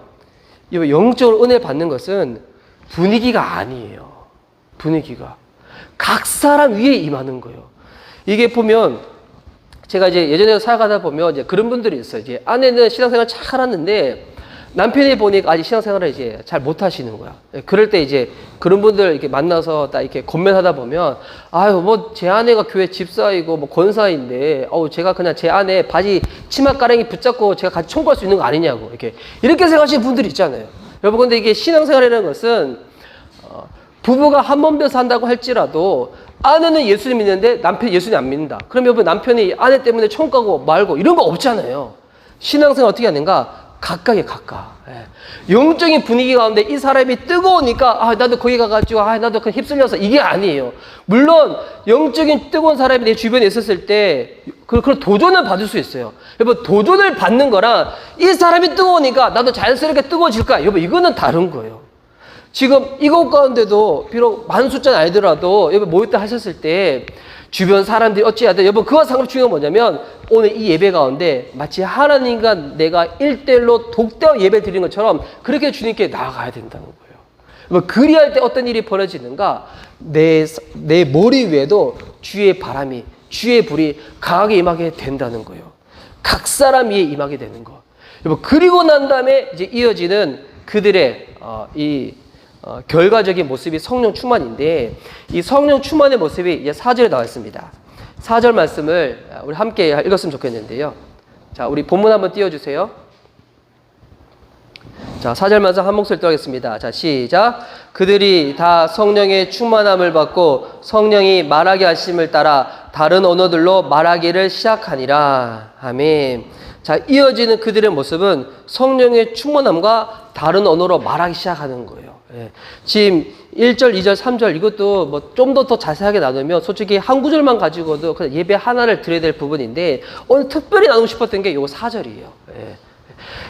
[SPEAKER 1] 영적으로 은혜 받는 것은 분위기가 아니에요. 분위기가. 각 사람 위에 임하는 거예요. 이게 보면 제가 이제 예전에 살아가다 보면 이제 그런 분들이 있어요. 이제 아내는 신앙생활 잘 하는데 남편이 보니까 아직 신앙생활을 이제 잘 못 하시는 거야. 그럴 때 이제 그런 분들 이렇게 만나서 딱 이렇게 권면하다 보면 아유, 뭐 제 아내가 교회 집사이고 뭐 권사인데 제가 그냥 제 아내 바지 치맛가랭이 붙잡고 제가 같이 청구할 수 있는 거 아니냐고 이렇게 생각하시는 분들이 있잖아요. 여러분, 근데 이게 신앙생활이라는 것은 부부가 한 몸 돼서 한다고 할지라도 아내는 예수님 믿는데 남편이 예수님 안 믿는다. 그럼 여러분, 남편이 아내 때문에 총 가고 말고 이런 거 없잖아요. 신앙생활 어떻게 하는가? 각각에 각각. 영적인 분위기 가운데 이 사람이 뜨거우니까 나도 거기 가가지고 나도 그냥 휩쓸려서 이게 아니에요. 물론 영적인 뜨거운 사람이 내 주변에 있었을 때 그런 도전을 받을 수 있어요. 여러분, 도전을 받는 거랑 이 사람이 뜨거우니까 나도 자연스럽게 뜨거워질 거야. 여러분, 이거는 다른 거예요. 지금 이곳 가운데도 비록 많은 숫자는 아니더라도 여러분 모일 때 하셨을 때 주변 사람들이 어찌하든 여러분, 그와 상관없이 중요한 건 뭐냐면 오늘 이 예배 가운데 마치 하나님과 내가 1대1로 독대와 예배 드리는 것처럼 그렇게 주님께 나아가야 된다는 거예요. 여러분, 그리할 때 어떤 일이 벌어지는가? 내 머리 위에도 주의 바람이, 주의 불이 강하게 임하게 된다는 거예요. 각 사람 위에 임하게 되는 거. 여러분, 그리고 난 다음에 이제 이어지는 그들의 결과적인 모습이 성령 충만인데, 이 성령 충만의 모습이 이제 4절에 나와 있습니다. 4절 말씀을 우리 함께 읽었으면 좋겠는데요. 자, 우리 본문 한번 띄워주세요. 자, 4절 말씀 한 목소리 띄우겠습니다. 자, 시작. 그들이 다 성령의 충만함을 받고 성령이 말하게 하심을 따라 다른 언어들로 말하기를 시작하니라. 아멘. 자, 이어지는 그들의 모습은 성령의 충만함과 다른 언어로 말하기 시작하는 거예요. 지금 1절, 2절, 3절 이것도 뭐 좀 더 자세하게 나누면 솔직히 한 구절만 가지고도 그냥 예배 하나를 드려야 될 부분인데 오늘 특별히 나누고 싶었던 게 요 4절이에요.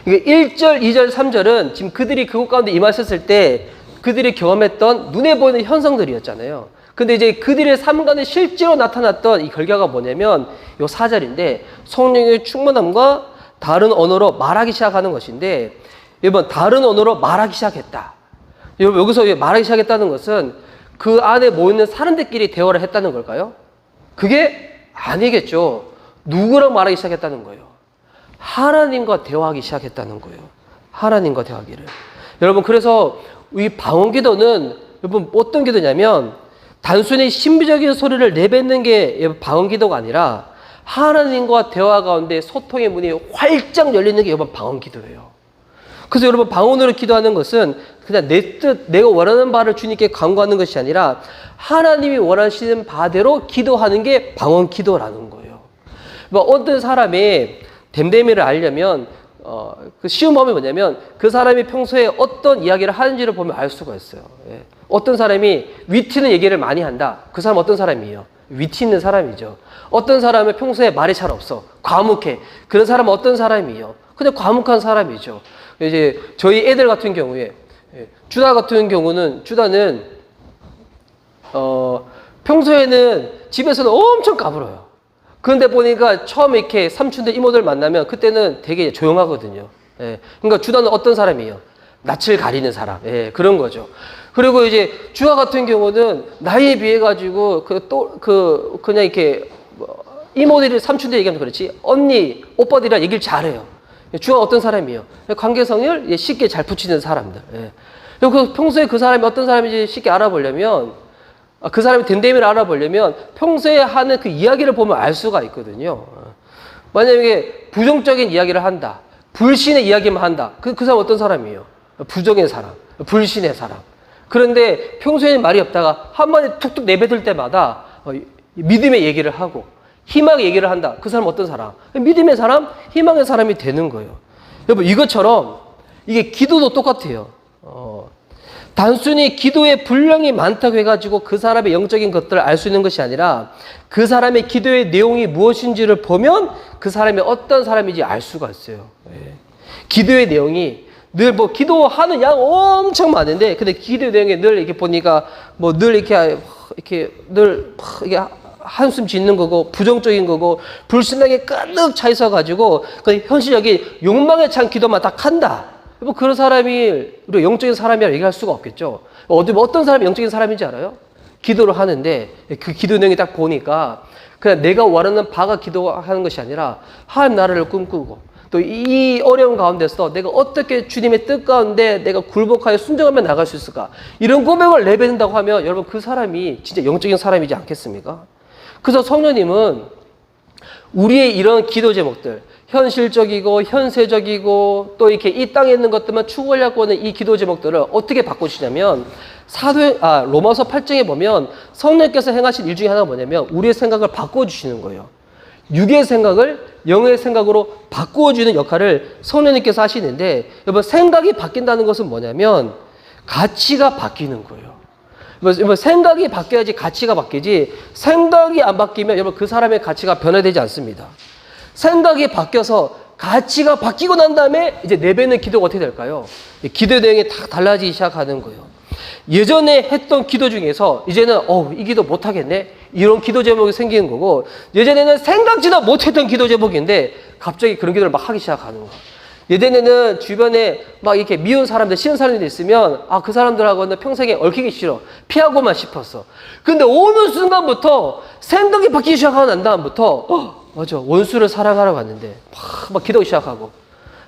[SPEAKER 1] 이게 1절, 2절, 3절은 지금 그들이 그곳 가운데 임하셨을 때 그들이 경험했던 눈에 보이는 현상들이었잖아요. 근데 이제 그들의 삶 가운데 실제로 나타났던 이 결과가 뭐냐면 요 4절인데 성령의 충만함과 다른 언어로 말하기 시작하는 것인데, 여러분, 다른 언어로 말하기 시작했다. 여러분, 여기서 말하기 시작했다는 것은 그 안에 모이는 사람들끼리 대화를 했다는 걸까요? 그게 아니겠죠. 누구랑 말하기 시작했다는 거예요? 하나님과 대화하기 시작했다는 거예요. 하나님과 대화하기를. 여러분, 그래서 이 방언 기도는 여러분 어떤 기도냐면 단순히 신비적인 소리를 내뱉는 게 방언 기도가 아니라 하나님과 대화 가운데 소통의 문이 활짝 열리는 게 여러분 방언 기도예요. 그래서 여러분, 방언으로 기도하는 것은 그냥 내 뜻, 내가 원하는 바를 주님께 간구하는 것이 아니라 하나님이 원하시는 바대로 기도하는 게 방언 기도라는 거예요. 어떤 사람이 댐댐이를 알려면 그 쉬운 법이 뭐냐면 그 사람이 평소에 어떤 이야기를 하는지를 보면 알 수가 있어요. 어떤 사람이 위트 있는 얘기를 많이 한다. 그 사람 어떤 사람이에요? 위트 있는 사람이죠. 어떤 사람은 평소에 말이 잘 없어. 과묵해. 그런 사람은 어떤 사람이에요? 그냥 과묵한 사람이죠. 이제 저희 애들 같은 경우에 주다 같은 경우는 주다는 평소에는 집에서는 엄청 까불어요. 그런데 보니까 처음 이렇게 삼촌들 이모들 만나면 그때는 되게 조용하거든요. 그러니까 주다는 어떤 사람이에요? 낯을 가리는 사람. 그런 거죠. 그리고 이제 주아 같은 경우는 나이에 비해 가지고 그냥 이렇게 이모들이 삼촌들 얘기하면 그렇지 언니 오빠들이랑 얘기를 잘해요. 주가 어떤 사람이에요? 관계성을 쉽게 잘 붙이는 사람들. 그리고 평소에 그 사람이 어떤 사람인지 쉽게 알아보려면, 그 사람이 댐댐이를 알아보려면 평소에 하는 그 이야기를 보면 알 수가 있거든요. 만약에 부정적인 이야기를 한다, 불신의 이야기만 한다, 그 사람 어떤 사람이에요? 부정의 사람, 불신의 사람. 그런데 평소에는 말이 없다가 한마디 툭툭 내뱉을 때마다 믿음의 얘기를 하고 희망의 얘기를 한다. 그 사람 어떤 사람? 믿음의 사람, 희망의 사람이 되는 거예요. 여러분, 이것처럼 이게 기도도 똑같아요. 단순히 기도의 분량이 많다고 해가지고 그 사람의 영적인 것들을 알 수 있는 것이 아니라 그 사람의 기도의 내용이 무엇인지를 보면 그 사람이 어떤 사람인지 알 수가 있어요. 예. 기도의 내용이 늘 뭐 기도하는 양 엄청 많은데 근데 기도 내용에 늘 이렇게 보니까 뭐 늘 이렇게 늘 이게 한숨 짓는 거고 부정적인 거고 불신앙에 가득 차 있어 가지고 그 현실적인 욕망에 찬 기도만 딱 한다. 뭐 그런 사람이 우리 영적인 사람이라 얘기할 수가 없겠죠. 어떤 사람이 영적인 사람인지 알아요? 기도를 하는데 그 기도 내용이 딱 보니까 그냥 내가 원하는 바가 기도하는 것이 아니라 하나님 나라를 꿈꾸고 또 이 어려운 가운데서 내가 어떻게 주님의 뜻 가운데 내가 굴복하여 순종하며 나갈 수 있을까? 이런 고백을 내뱉는다고 하면 여러분 그 사람이 진짜 영적인 사람이지 않겠습니까? 그래서 성령님은 우리의 이런 기도 제목들, 현실적이고 현세적이고 또 이렇게 이 땅에 있는 것들만 추구하려고 하는 이 기도 제목들을 어떻게 바꿔주시냐면 로마서 8장에 보면 성령께서 행하신 일 중에 하나가 뭐냐면 우리의 생각을 바꿔주시는 거예요. 육의 생각을 영의 생각으로 바꾸어주는 역할을 성령님께서 하시는데 여러분 생각이 바뀐다는 것은 뭐냐면 가치가 바뀌는 거예요. 여러분 생각이 바뀌어야지 가치가 바뀌지 생각이 안 바뀌면 여러분 그 사람의 가치가 변화되지 않습니다. 생각이 바뀌어서 가치가 바뀌고 난 다음에 이제 내뱉는 기도가 어떻게 될까요? 기도 내용이 다 달라지기 시작하는 거예요. 예전에 했던 기도 중에서 이제는 이 기도 못하겠네 이런 기도 제목이 생기는 거고 예전에는 생각지도 못했던 기도 제목인데 갑자기 그런 기도를 막 하기 시작하는 거예요. 예전에는 주변에 막 이렇게 미운 사람들 싫은 사람들이 있으면 그 사람들하고는 평생에 얽히기 싫어 피하고만 싶었어. 근데 어느 순간부터 생각이 바뀌기 시작하고 난 다음부터 맞아 원수를 사랑하러 갔는데 막 기도하기 시작하고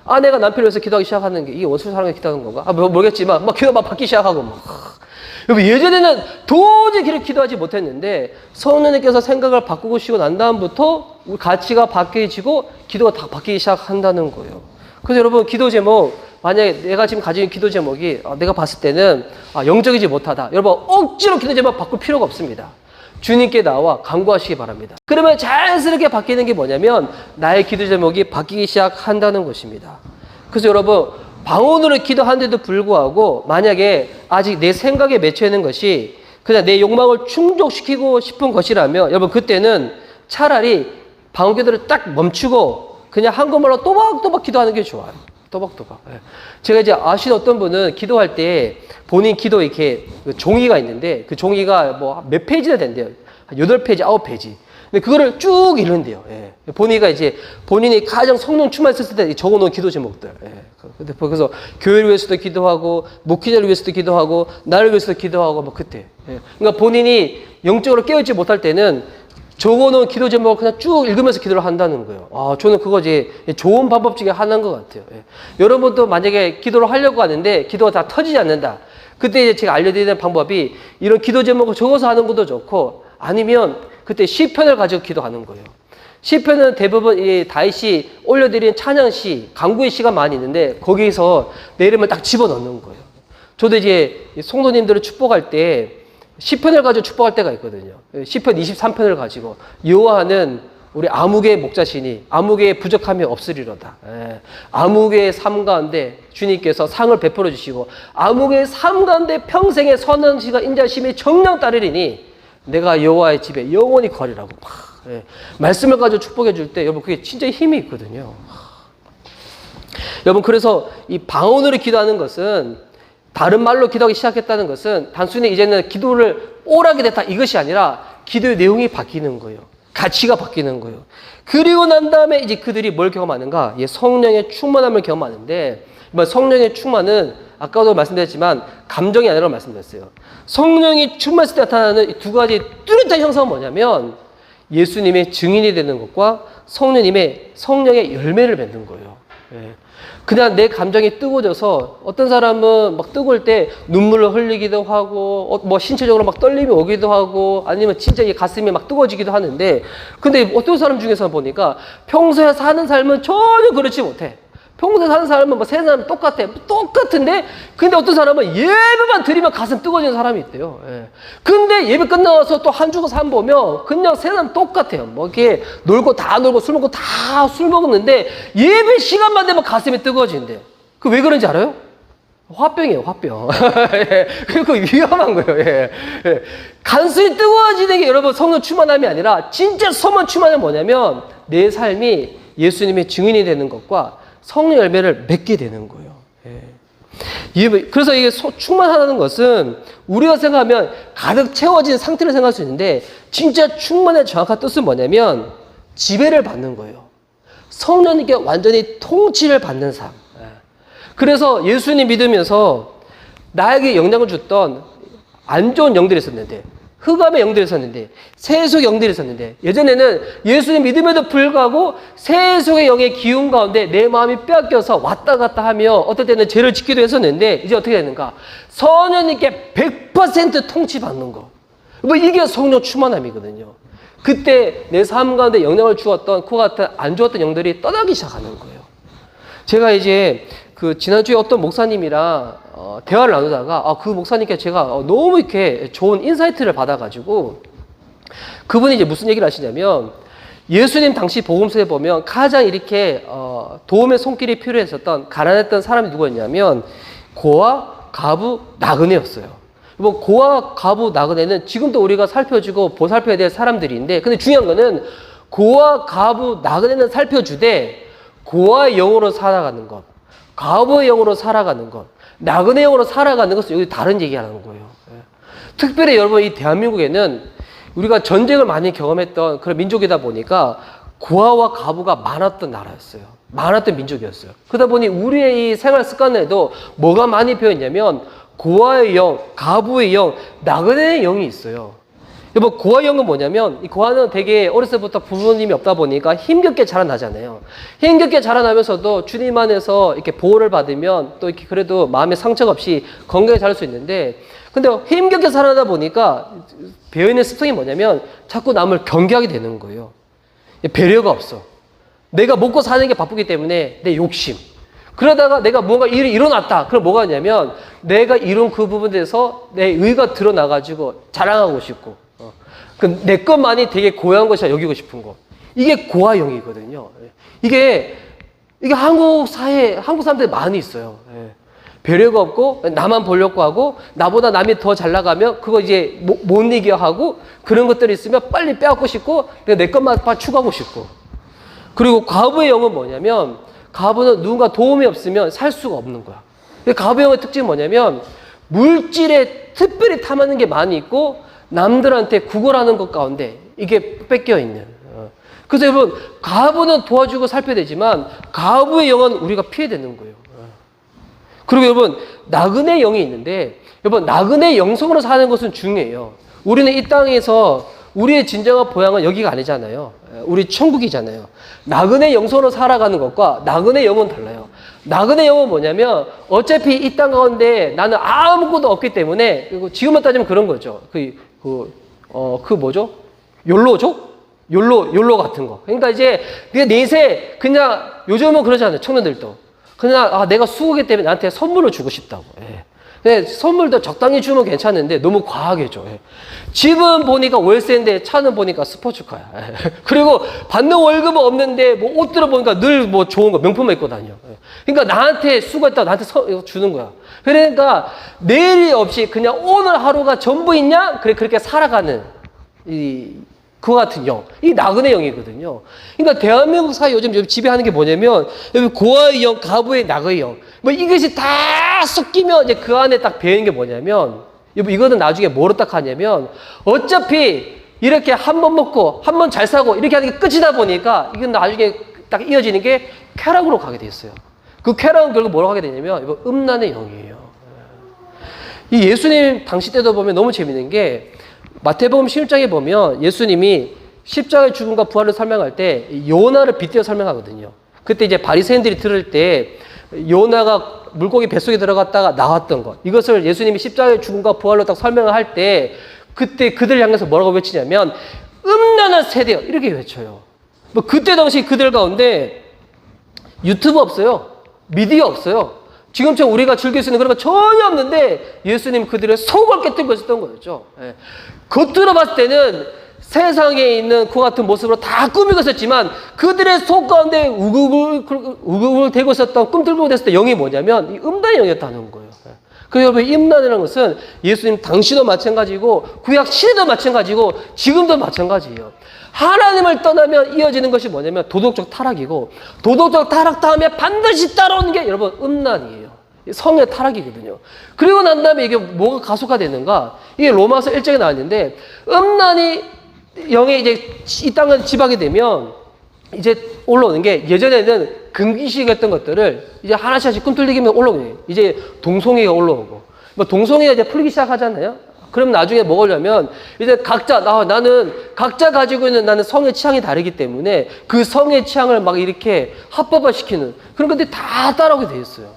[SPEAKER 1] 아내가 남편을 위해서 기도하기 시작하는 게 이게 원수를 사랑해 기도하는 건가? 모르겠지만 막 기도가 막 받기 시작하고 여러분 예전에는 도저히 그렇게 기도하지 못했는데 성령님께서 생각을 바꾸고 시고 난 다음부터 우리 가치가 바뀌어지고 기도가 다 바뀌기 시작한다는 거예요. 그래서 여러분 기도 제목 만약에 내가 지금 가지고 있는 기도 제목이 내가 봤을 때는 영적이지 못하다. 여러분 억지로 기도 제목 바꿀 필요가 없습니다. 주님께 나와 간구하시기 바랍니다. 그러면 자연스럽게 바뀌는 게 뭐냐면 나의 기도 제목이 바뀌기 시작한다는 것입니다. 그래서 여러분 방언으로 기도하는데도 불구하고 만약에 아직 내 생각에 맺혀 있는 것이 그냥 내 욕망을 충족시키고 싶은 것이라면 여러분 그때는 차라리 방언 기도를 딱 멈추고 그냥 한국말로 또박또박 기도하는 게 좋아요. 또박또박. 제가 이제 아시는 어떤 분은 기도할 때 본인 기도 이렇게 종이가 있는데 그 종이가 뭐 몇 페이지나 된대요. 한 8페이지, 9페이지. 근데 그거를 쭉 읽는데요. 본인이 이제 본인이 가장 성령 충만했을 때 적어 놓은 기도 제목들. 그래서 교회를 위해서도 기도하고, 목회자를 위해서도 기도하고, 나를 위해서도 기도하고, 뭐 그때. 그러니까 본인이 영적으로 깨어있지 못할 때는 적어 놓은 기도 제목을 그냥 쭉 읽으면서 기도를 한다는 거예요. 저는 그거 이제 좋은 방법 중에 하나인 것 같아요. 여러분도 만약에 기도를 하려고 하는데 기도가 다 터지지 않는다. 그때 이제 제가 알려드리는 방법이 이런 기도 제목을 적어서 하는 것도 좋고 아니면 그때 시편을 가지고 기도하는 거예요. 시편은 대부분 이 다윗이 올려드린 찬양시, 간구의 시가 많이 있는데 거기서 내 이름을 딱 집어넣는 거예요. 저도 이제 성도님들을 축복할 때 시편을 가지고 축복할 때가 있거든요. 시편 23편을 가지고 여호와는 우리 아무개의 목자시니 아무개의 부족함이 없으리로다. 아무개의 삶 가운데 주님께서 상을 베풀어 주시고 아무개의 삶 가운데 평생의 선언시가 인자심이 정령 따르리니 내가 여호와의 집에 영원히 거리라고 말씀을 가지고 축복해 줄 때 여러분 그게 진짜 힘이 있거든요. 여러분 그래서 이 방언으로 기도하는 것은 다른 말로 기도하기 시작했다는 것은 단순히 이제는 기도를 오락이 됐다 이것이 아니라 기도의 내용이 바뀌는 거예요. 가치가 바뀌는 거예요. 그리고 난 다음에 이제 그들이 뭘 경험하는가? 성령의 충만함을 경험하는데 성령의 충만은 아까도 말씀드렸지만 감정이 아니라고 말씀드렸어요. 성령이 충만했을 때 나타나는 두 가지 뚜렷한 형상은 뭐냐면 예수님의 증인이 되는 것과 성령의 열매를 맺는 거예요. 그냥 내 감정이 뜨거워져서 어떤 사람은 막 뜨거울 때 눈물을 흘리기도 하고 뭐 신체적으로 막 떨림이 오기도 하고 아니면 진짜 이 가슴이 막 뜨거워지기도 하는데 근데 어떤 사람 중에서 보니까 평소에 사는 삶은 전혀 그렇지 못해. 평소에 사는 사람은 뭐 세상 똑같은데 근데 어떤 사람은 예배만 드리면 가슴 뜨거워지는 사람이 있대요. 근데 예배 끝나서 또 한 주고 삶 보면 그냥 세상 똑같아요. 뭐 이렇게 놀고 다 놀고 술 먹고 다 술 먹었는데 예배 시간만 되면 가슴이 뜨거워진대. 그 왜 그런지 알아요? 화병이에요, 화병. 예, 그리고 위험한 거예요. 예. 예. 간수히 뜨거워지는 게 여러분 성령 충만함이 아니라 진짜 성령 충만함은 뭐냐면 내 삶이 예수님의 증인이 되는 것과 성령 열매를 맺게 되는 거예요. 예. 그래서 이게 충만하다는 것은 우리가 생각하면 가득 채워진 상태를 생각할 수 있는데 진짜 충만의 정확한 뜻은 뭐냐면 지배를 받는 거예요. 성령님께 완전히 통치를 받는 삶. 그래서 예수님 믿으면서 나에게 영향을 줬던 안 좋은 영들이 있었는데, 흑암의 영들이 있었는데, 세속의 영들이 있었는데, 예전에는 예수님 믿음에도 불구하고 세속의 영의 기운 가운데 내 마음이 빼앗겨서 왔다 갔다 하며 어떨 때는 죄를 짓기도 했었는데, 이제 어떻게 되는가? 성령님께 100% 통치받는 거. 뭐 이게 성령 충만함이거든요. 그때 내 삶 가운데 영향을 주었던 그와 같은 안 좋았던 영들이 떠나기 시작하는 거예요. 제가 이제 지난주에 어떤 목사님이랑 대화를 나누다가 그 목사님께 제가 너무 이렇게 좋은 인사이트를 받아가지고 그분이 이제 무슨 얘기를 하시냐면 예수님 당시 복음서에 보면 가장 이렇게 도움의 손길이 필요했었던 가난했던 사람이 누구였냐면 고아, 가부, 나그네였어요. 뭐 고아, 가부, 나그네는 지금도 우리가 살펴주고 보살펴야 될 사람들인데 근데 중요한 거는 고아, 가부, 나그네는 살펴주되 고아의 영으로 살아가는 것, 가부의 영으로 살아가는 것, 나그네 영으로 살아가는 것은 여기 다른 얘기하는 거예요. 특별히 여러분 이 대한민국에는 우리가 전쟁을 많이 경험했던 그런 민족이다 보니까 고아와 가부가 많았던 나라였어요. 많았던 민족이었어요. 그러다 보니 우리의 이 생활 습관에도 뭐가 많이 배어있냐면 고아의 영, 가부의 영, 나그네의 영이 있어요. 여러분 고아 영은 뭐냐면 이 고아는 되게 어렸을 때부터 부모님이 없다 보니까 힘겹게 자라나잖아요. 힘겹게 자라나면서도 주님 안에서 이렇게 보호를 받으면 또 이렇게 그래도 마음에 상처가 없이 건강히 자랄 수 있는데 근데 힘겹게 살아나다 보니까 배어있는 습성이 뭐냐면 자꾸 남을 경계하게 되는 거예요. 배려가 없어. 내가 먹고 사는 게 바쁘기 때문에 내 욕심. 그러다가 내가 뭔가 일이 일어났다. 그럼 뭐가 있냐면 내가 이룬 그 부분에 대해서 내 의가 드러나가지고 자랑하고 싶고 내 것만이 되게 고유한 것이라 여기고 싶은 거. 이게 고아영이거든요. 이게 한국 사람들이 많이 있어요. 배려가 없고 나만 보려고 하고 나보다 남이 더 잘 나가면 그거 이제 못 이겨 하고 그런 것들이 있으면 빨리 빼앗고 싶고 내 것만 추구하고 싶고. 그리고 가부의 영은 뭐냐면 가부는 누군가 도움이 없으면 살 수가 없는 거야. 가부의 영의 특징은 뭐냐면 물질에 특별히 탐하는 게 많이 있고 남들한테 구걸하는 것 가운데 이게 뺏겨 있는. 그래서 여러분 가부는 도와주고 살펴야 되지만 가부의 영은 우리가 피해야 되는 거예요. 그리고 여러분 나그네 영이 있는데 여러분 나그네 영성으로 사는 것은 중요해요. 우리는 이 땅에서 우리의 진정한 보양은 여기가 아니잖아요. 우리 천국이잖아요. 나그네 영성으로 살아가는 것과 나그네 영은 달라요. 나그네 영은 뭐냐면 어차피 이 땅 가운데 나는 아무것도 없기 때문에 그리고 지금만 따지면 그런 거죠. 뭐죠? 욜로 같은 거. 그러니까 이제 내 인생 그냥 요즘은 그러잖아요. 청년들도. 그냥 내가 수고하기 때문에 나한테 선물을 주고 싶다고. 근데 선물도 적당히 주면 괜찮은데 너무 과하게 줘. 집은 보니까 월세인데 차는 보니까 스포츠카야. 그리고 받는 월급은 없는데 뭐 옷들을 보니까 늘 뭐 좋은 거 명품만 입고 다녀. 그러니까 나한테 수고했다고 나한테 주는 거야. 그러니까 내일이 없이 그냥 오늘 하루가 전부있냐? 그렇게 살아가는 그와 같은 영. 이 나그네 영이거든요. 그러니까 대한민국 사회 요즘 지배하는 게 뭐냐면 여기 고아의 영, 가부의 나그네 영. 뭐 이것이 다 섞이면 이제 그 안에 딱 배는 게 뭐냐면 이거는 나중에 뭐로 딱 하냐면 어차피 이렇게 한 번 먹고 한 번 잘 사고 이렇게 하는 게 끝이다 보니까 이건 나중에 딱 이어지는 게 쾌락으로 가게 돼 있어요. 그 쾌락은 결국 뭐로 가게 되냐면 이거 음란의 영이에요. 이 예수님 당시 때도 보면 너무 재밌는 게 마태복음 11장에 보면 예수님이 십자가의 죽음과 부활을 설명할 때 요나를 빗대어 설명하거든요. 그때 이제 바리새인들이 들을 때 요나가 물고기 뱃속에 들어갔다가 나왔던 것. 이것을 예수님이 십자가의 죽음과 부활로 딱 설명을 할 때 그때 그들 향해서 뭐라고 외치냐면 음란한 세대요. 이렇게 외쳐요. 뭐 그때 당시 그들 가운데 유튜브 없어요. 미디어 없어요. 지금처럼 우리가 즐길 수 있는 그런 거 전혀 없는데 예수님 그들의 속을 깨뜨리고 있었던 거였죠. 겉으로 봤을 때는 세상에 있는 그 같은 모습으로 다 꾸미고 있었지만 그들의 속 가운데 우글우글 대고 있었던 꿈틀꿈틀 됐을 때 영이 뭐냐면 이 음란의 영이었다는 거예요. 그래서 여러분, 이 음란이라는 것은 예수님 당시도 마찬가지고 구약 시대도 마찬가지고 지금도 마찬가지예요. 하나님을 떠나면 이어지는 것이 뭐냐면 도덕적 타락이고, 도덕적 타락 다음에 반드시 따라오는 게 여러분 음란이에요. 성의 타락이거든요. 그리고 난 다음에 이게 뭐가 가속화되는가? 이게 로마서 1장에 나왔는데, 음란이 영에 이제 이 땅을 지배하게 되면 이제 올라오는 게, 예전에는 금기식이었던 것들을 이제 하나씩 꿈틀리기면 올라오는 거예요. 이제 동성애가 올라오고, 뭐 동성애가 이제 풀리기 시작하잖아요. 그럼 나중에 뭐 하려면 이제 나는 각자 가지고 있는 나는 성의 취향이 다르기 때문에 그 성의 취향을 막 이렇게 합법화시키는 그런 것들이 다 따라오게 돼 있어요.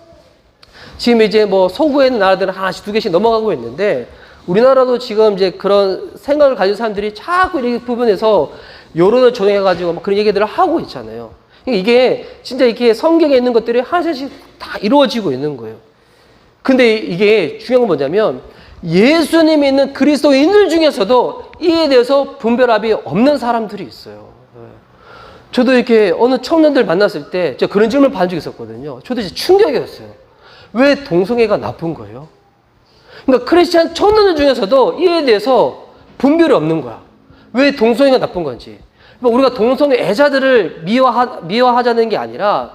[SPEAKER 1] 지금 이제 뭐 서구에 있는 나라들은 하나씩 두 개씩 넘어가고 있는데, 우리나라도 지금 이제 그런 생각을 가진 사람들이 자꾸 이 부분에서 여론을 조정해가지고 막 그런 얘기들을 하고 있잖아요. 이게 진짜 이렇게 성경에 있는 것들이 하나씩 다 이루어지고 있는 거예요. 근데 이게 중요한 건 뭐냐면, 예수님이 있는 그리스도인들 중에서도 이에 대해서 분별합이 없는 사람들이 있어요. 저도 이렇게 어느 청년들 만났을 때 제가 그런 질문을 받은 적이 있었거든요. 저도 이제 충격이었어요. 왜 동성애가 나쁜 거예요? 그러니까 크리스찬 청년들 중에서도 이에 대해서 분별이 없는 거야. 왜 동성애가 나쁜 건지. 그러니까 우리가 동성애 애자들을 미워하자는 게 아니라,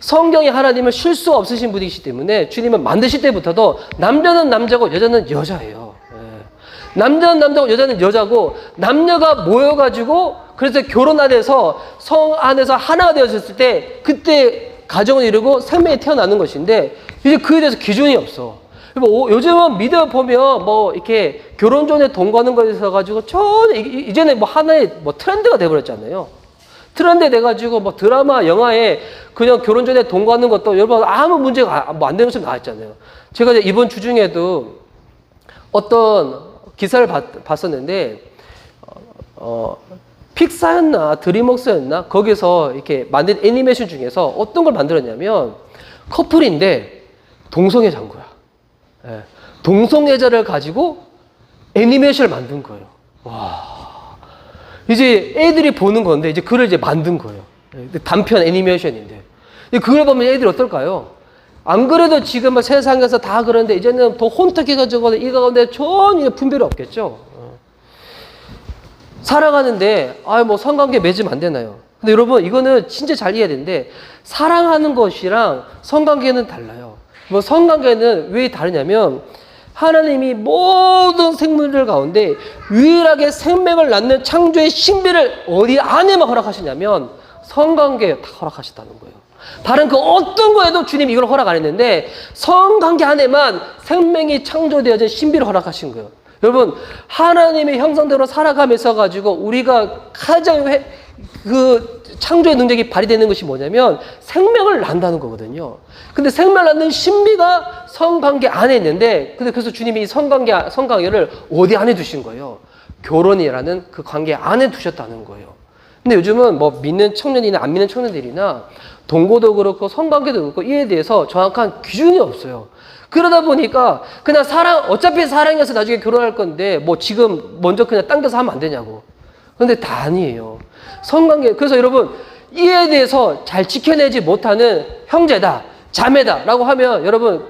[SPEAKER 1] 성경에 하나님은 실수 없으신 분이시기 때문에 주님은 만드실 때부터도 남자는 남자고 여자는 여자예요. 남자는 남자고 여자는 여자고, 남녀가 모여가지고 그래서 결혼 안에서 성 안에서 하나가 되어졌을 때 그때 가정을 이루고 생명이 태어나는 것인데, 이제 그에 대해서 기준이 없어. 요즘은 미디어 보면 뭐 이렇게 결혼 전에 동거하는 거에 있어 가지고 전혀 이제는 뭐 하나의 뭐 트렌드가 돼버렸잖아요. 트렌드 돼가지고 뭐 드라마, 영화에 그냥 결혼 전에 동거하는 것도 여러분 아무 문제가 뭐 안 되는 것처럼 나왔잖아요. 제가 이번 주 중에도 어떤 기사를 봤었는데, 픽사였나 드림웍스였나 거기서 이렇게 만든 애니메이션 중에서 어떤 걸 만들었냐면, 커플인데 동성애자인 거야. 예. 동성애자를 가지고 애니메이션을 만든 거예요. 와. 이제 애들이 보는 건데, 이제 그걸 이제 만든 거예요. 단편 애니메이션인데. 그걸 보면 애들이 어떨까요? 안 그래도 지금은 세상에서 다 그런데 이제는 더 혼탁해가지고 이 가운데 전혀 분별이 없겠죠. 살아가는데, 뭐 성관계 맺으면 안 되나요? 근데 여러분, 이거는 진짜 잘 이해해야 되는데, 사랑하는 것이랑 성관계는 달라요. 뭐 성관계는 왜 다르냐면, 하나님이 모든 생물들 가운데 유일하게 생명을 낳는 창조의 신비를 어디 안에만 허락하시냐면 성관계에 다 허락하셨다는 거예요. 다른 그 어떤 거에도 주님이 이걸 허락 안 했는데 성관계 안에만 생명이 창조되어진 신비를 허락하신 거예요. 여러분, 하나님의 형상대로 살아가면서 가지고 우리가 가장 그 창조의 능력이 발휘되는 것이 뭐냐면 생명을 낳는다는 거거든요. 근데 생명을 낳는 신비가 성관계 안에 있는데, 근데 그래서 주님이 이 성관계를 어디 안에 두신 거예요? 결혼이라는 그 관계 안에 두셨다는 거예요. 근데 요즘은 뭐 믿는 청년이나 안 믿는 청년들이나 동거도 그렇고 성관계도 그렇고 이에 대해서 정확한 기준이 없어요. 그러다 보니까 그냥 어차피 사랑해서 나중에 결혼할 건데 뭐 지금 먼저 그냥 당겨서 하면 안 되냐고. 근데 다 아니에요. 성관계. 그래서 여러분, 이에 대해서 잘 지켜내지 못하는 형제다, 자매다라고 하면 여러분,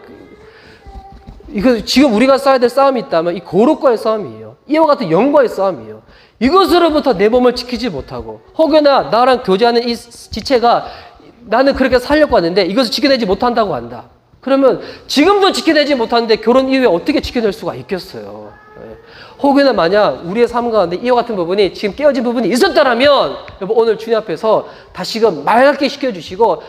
[SPEAKER 1] 이거 지금 우리가 싸워야 될 싸움이 있다면 이 거룩과의 싸움이에요. 이와 같은 영과의 싸움이에요. 이것으로부터 내 몸을 지키지 못하고, 혹여나 나랑 교제하는 이 지체가 나는 그렇게 살려고 하는데 이것을 지켜내지 못한다고 한다. 그러면 지금도 지켜내지 못하는데 결혼 이후에 어떻게 지켜낼 수가 있겠어요? 혹여나 만약 우리의 삶 가운데 이와 같은 부분이 지금 깨어진 부분이 있었다면, 여러분 오늘 주님 앞에서 다시금 맑게 시켜주시고,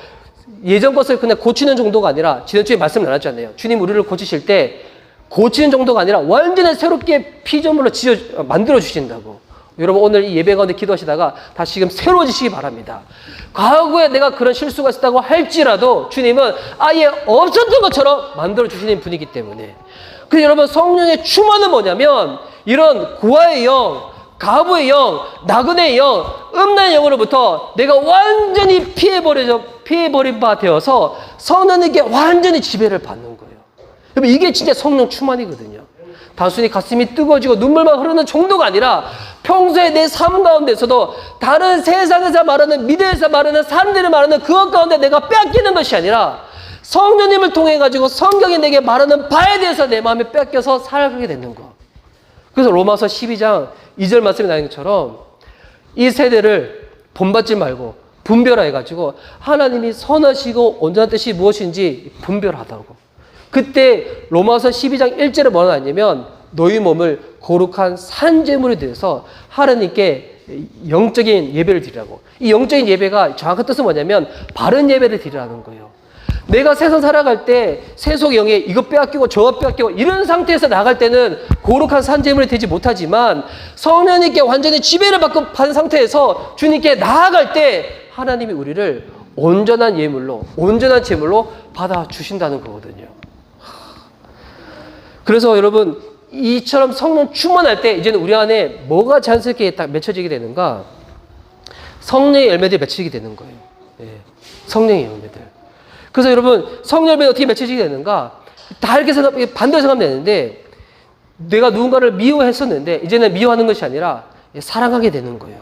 [SPEAKER 1] 예전 것을 그냥 고치는 정도가 아니라, 지난주에 말씀 나눴잖아요. 주님 우리를 고치실 때 고치는 정도가 아니라 완전히 새롭게 피조물로 만들어 주신다고. 여러분 오늘 이 예배 가운데 기도하시다가 다시금 새로워지시기 바랍니다. 과거에 내가 그런 실수가 있었다고 할지라도 주님은 아예 없었던 것처럼 만들어 주시는 분이기 때문에. 그래서 여러분, 성령의 충만은 뭐냐면 이런 고아의 영, 가부의 영, 나그네의 영, 음란의 영으로부터 내가 완전히 피해버린 바 되어서 성령에게 완전히 지배를 받는 거예요. 여러분, 이게 진짜 성령 충만이거든요. 단순히 가슴이 뜨거워지고 눈물만 흐르는 정도가 아니라 평소에 내 삶 가운데서도 다른 세상에서 말하는, 미래에서 말하는, 사람들이 말하는 그것 가운데 내가 빼앗기는 것이 아니라 성령님을 통해 가지고 성경이 내게 말하는 바에 대해서 내 마음에 뺏겨서 살아가게 되는 거. 그래서 로마서 12장 2절 말씀에 나온 것처럼 이 세대를 본받지 말고 분별해 가지고 하나님이 선하시고 온전한 뜻이 무엇인지 분별하다고. 그때 로마서 12장 1절에 뭐가 나왔냐면 너희 몸을 거룩한 산제물이 되어서 하나님께 영적인 예배를 드리라고. 이 영적인 예배가 정확한 뜻은 뭐냐면 바른 예배를 드리라는 거예요. 내가 세상 살아갈 때 세속 영에 이것 빼앗기고 저것 빼앗기고 이런 상태에서 나갈 때는 거룩한 산제물이 되지 못하지만 성령님께 완전히 지배를 받은 상태에서 주님께 나아갈 때 하나님이 우리를 온전한 예물로, 온전한 제물로 받아주신다는 거거든요. 그래서 여러분, 이처럼 성령 충만할 때 이제는 우리 안에 뭐가 자연스럽게 딱 맺혀지게 되는가? 성령의 열매들이 맺히게 되는 거예요. 예, 성령의 열매들. 그래서 여러분, 성령 열매가 어떻게 맺혀지게 되는가? 다 이렇게 반대로 생각하면 되는데, 내가 누군가를 미워했었는데, 이제는 미워하는 것이 아니라 사랑하게 되는 거예요.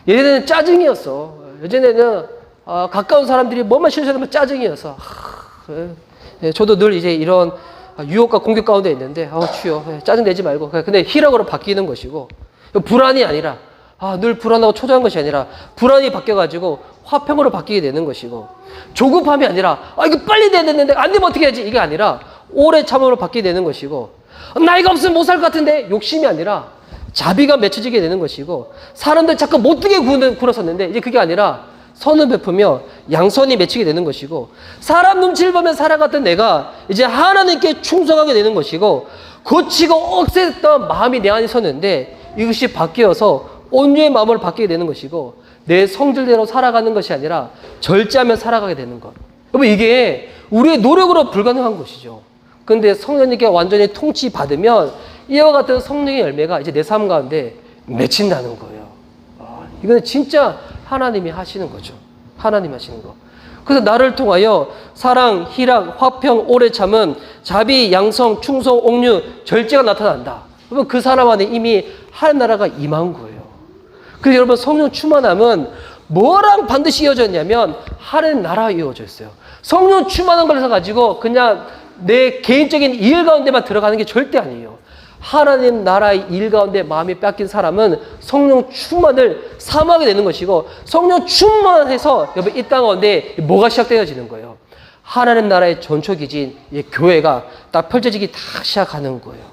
[SPEAKER 1] 예전에는 짜증이었어. 예전에는 가까운 사람들이 뭐만 실수하면 짜증이어서. 저도 늘 이제 이런 유혹과 공격 가운데 있는데, 주여, 짜증내지 말고. 근데 희락으로 바뀌는 것이고, 불안이 아니라, 늘 불안하고 초조한 것이 아니라, 불안이 바뀌어가지고 화평으로 바뀌게 되는 것이고, 조급함이 아니라, 이거 빨리 돼야 되는데, 안 되면 어떻게 해야지? 이게 아니라, 오래 참음으로 바뀌게 되는 것이고, 나이가 없으면 못 살 것 같은데, 욕심이 아니라, 자비가 맺혀지게 되는 것이고, 사람들 자꾸 못되게 굴었었는데, 이제 그게 아니라, 선을 베푸며 양선이 맺히게 되는 것이고, 사람 눈치를 보며 살아갔던 내가 이제 하나님께 충성하게 되는 것이고, 고치고 억세했던 마음이 내 안에 섰는데 이것이 바뀌어서 온유의 마음을 바뀌게 되는 것이고, 내 성질대로 살아가는 것이 아니라 절제하며 살아가게 되는 것. 여러분, 이게 우리의 노력으로 불가능한 것이죠. 그런데 성령님께 완전히 통치받으면 이와 같은 성령의 열매가 이제 내 삶 가운데 맺힌다는 거예요. 이거는 진짜 하나님이 하시는 거죠. 하나님이 하시는 거. 그래서 나를 통하여 사랑, 희락, 화평, 오래 참음, 자비, 양성, 충성, 옥류, 절제가 나타난다. 여러분, 그 사람 안에 이미 하나님 나라가 임한 거예요. 그래서 여러분, 성령 충만함은 뭐랑 반드시 이어졌냐면 하나님 나라와 이어져 있어요. 성령 충만한 걸 가지고 그냥 내 개인적인 일 가운데만 들어가는 게 절대 아니에요. 하나님 나라의 일 가운데 마음이 뺏긴 사람은 성령 충만을 사모하게 되는 것이고, 성령 충만해서 여러분 이 땅 가운데 뭐가 시작되어지는 거예요? 하나님 나라의 전초기지인 교회가 딱 펼쳐지기 다 시작하는 거예요.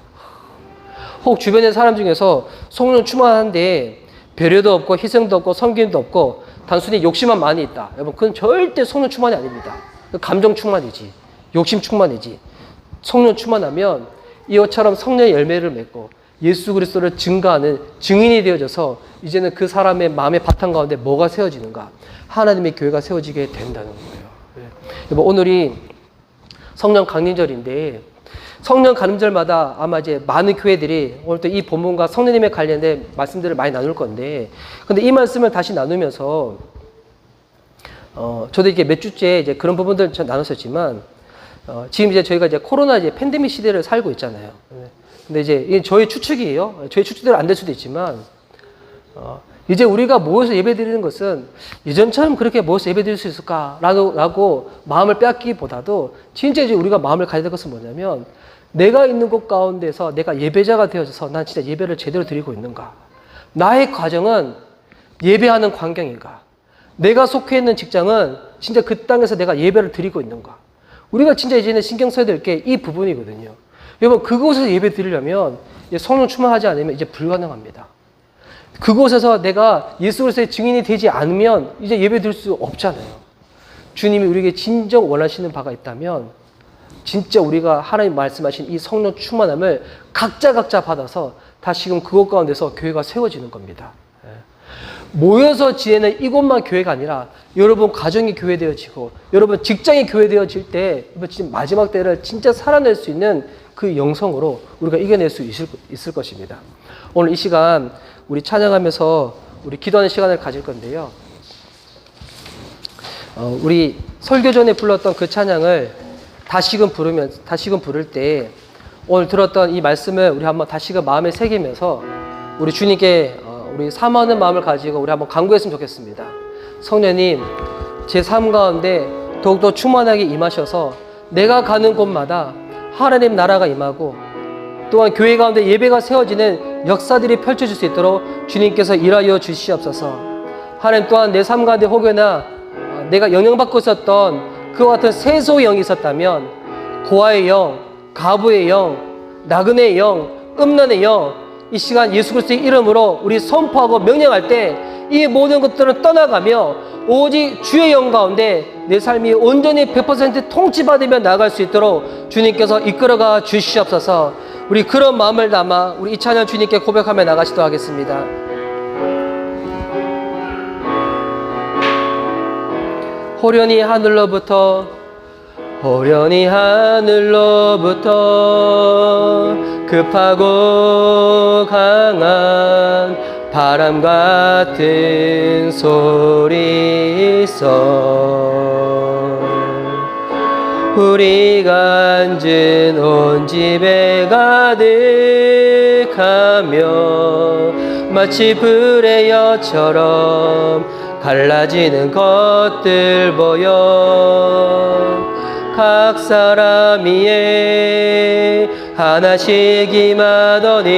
[SPEAKER 1] 혹 주변의 사람 중에서 성령 충만한데 배려도 없고 희생도 없고 섬김도 없고 단순히 욕심만 많이 있다. 여러분, 그건 절대 성령 충만이 아닙니다. 감정 충만이지, 욕심 충만이지. 성령 충만하면 이것처럼 성령의 열매를 맺고 예수 그리스도를 증거하는 증인이 되어져서 이제는 그 사람의 마음의 바탕 가운데 뭐가 세워지는가? 하나님의 교회가 세워지게 된다는 거예요. 여러분, 오늘이 성령 강림절인데 성령 강림절마다 아마 이제 많은 교회들이 오늘 또 이 본문과 성령님에 관련된 말씀들을 많이 나눌 건데, 근데 이 말씀을 다시 나누면서 저도 이게 몇 주째 이제 그런 부분들 나눴었지만 지금 이제 저희가 이제 코로나 이제 팬데믹 시대를 살고 있잖아요. 근데 이제 이게 저희 추측이에요. 저희 추측대로 안 될 수도 있지만, 이제 우리가 모여서 예배 드리는 것은 예전처럼 그렇게 모여서 예배 드릴 수 있을까라고 마음을 빼앗기보다도 진짜 이제 우리가 마음을 가져야 될 것은 뭐냐면, 내가 있는 곳 가운데서 내가 예배자가 되어져서 난 진짜 예배를 제대로 드리고 있는가? 나의 과정은 예배하는 광경인가? 내가 속해 있는 직장은 진짜 그 땅에서 내가 예배를 드리고 있는가? 우리가 진짜 이제는 신경 써야 될 게 이 부분이거든요. 여러분, 그곳에서 예배 드리려면 성령 충만하지 않으면 이제 불가능합니다. 그곳에서 내가 예수 그리스도의 증인이 되지 않으면 이제 예배 드릴 수 없잖아요. 주님이 우리에게 진정 원하시는 바가 있다면 진짜 우리가 하나님 말씀하신 이 성령 충만함을 각자 받아서 다시금 그곳 가운데서 교회가 세워지는 겁니다. 모여서 지내는 이곳만 교회가 아니라 여러분 가정이 교회되어지고 여러분 직장이 교회되어질 때 지금 마지막 때를 진짜 살아낼 수 있는 그 영성으로 우리가 이겨낼 수 있을 것입니다. 오늘 이 시간 우리 찬양하면서 우리 기도하는 시간을 가질 건데요. 우리 설교 전에 불렀던 그 찬양을 다시금 부를 때 오늘 들었던 이 말씀을 우리 한번 다시금 마음에 새기면서 우리 주님께 우리 사모하는 마음을 가지고 우리 한번 간구했으면 좋겠습니다. 성령님, 제 삶 가운데 더욱더 충만하게 임하셔서 내가 가는 곳마다 하나님 나라가 임하고 또한 교회 가운데 예배가 세워지는 역사들이 펼쳐질 수 있도록 주님께서 일하여 주시옵소서. 하나님 또한 내 삶 가운데 혹여나 내가 영향받고 있었던 그와 같은 세속의 영이 있었다면 고아의 영, 가부의 영, 나그네의 영, 음란의 영, 이 시간 예수 그리스도의 이름으로 우리 선포하고 명령할 때 이 모든 것들은 떠나가며 오직 주의 영 가운데 내 삶이 온전히 100% 통치받으며 나아갈 수 있도록 주님께서 이끌어가 주시옵소서. 우리 그런 마음을 담아 우리 이 찬양 주님께 고백하며 나가시도록 하겠습니다. 호련히 하늘로부터 급하고 강한 바람 같은 소리 있어 우리가 앉은 온 집에 가득하며 마치 불의 여처럼 갈라지는 것들 보여 각 사람이 하나씩 임하더니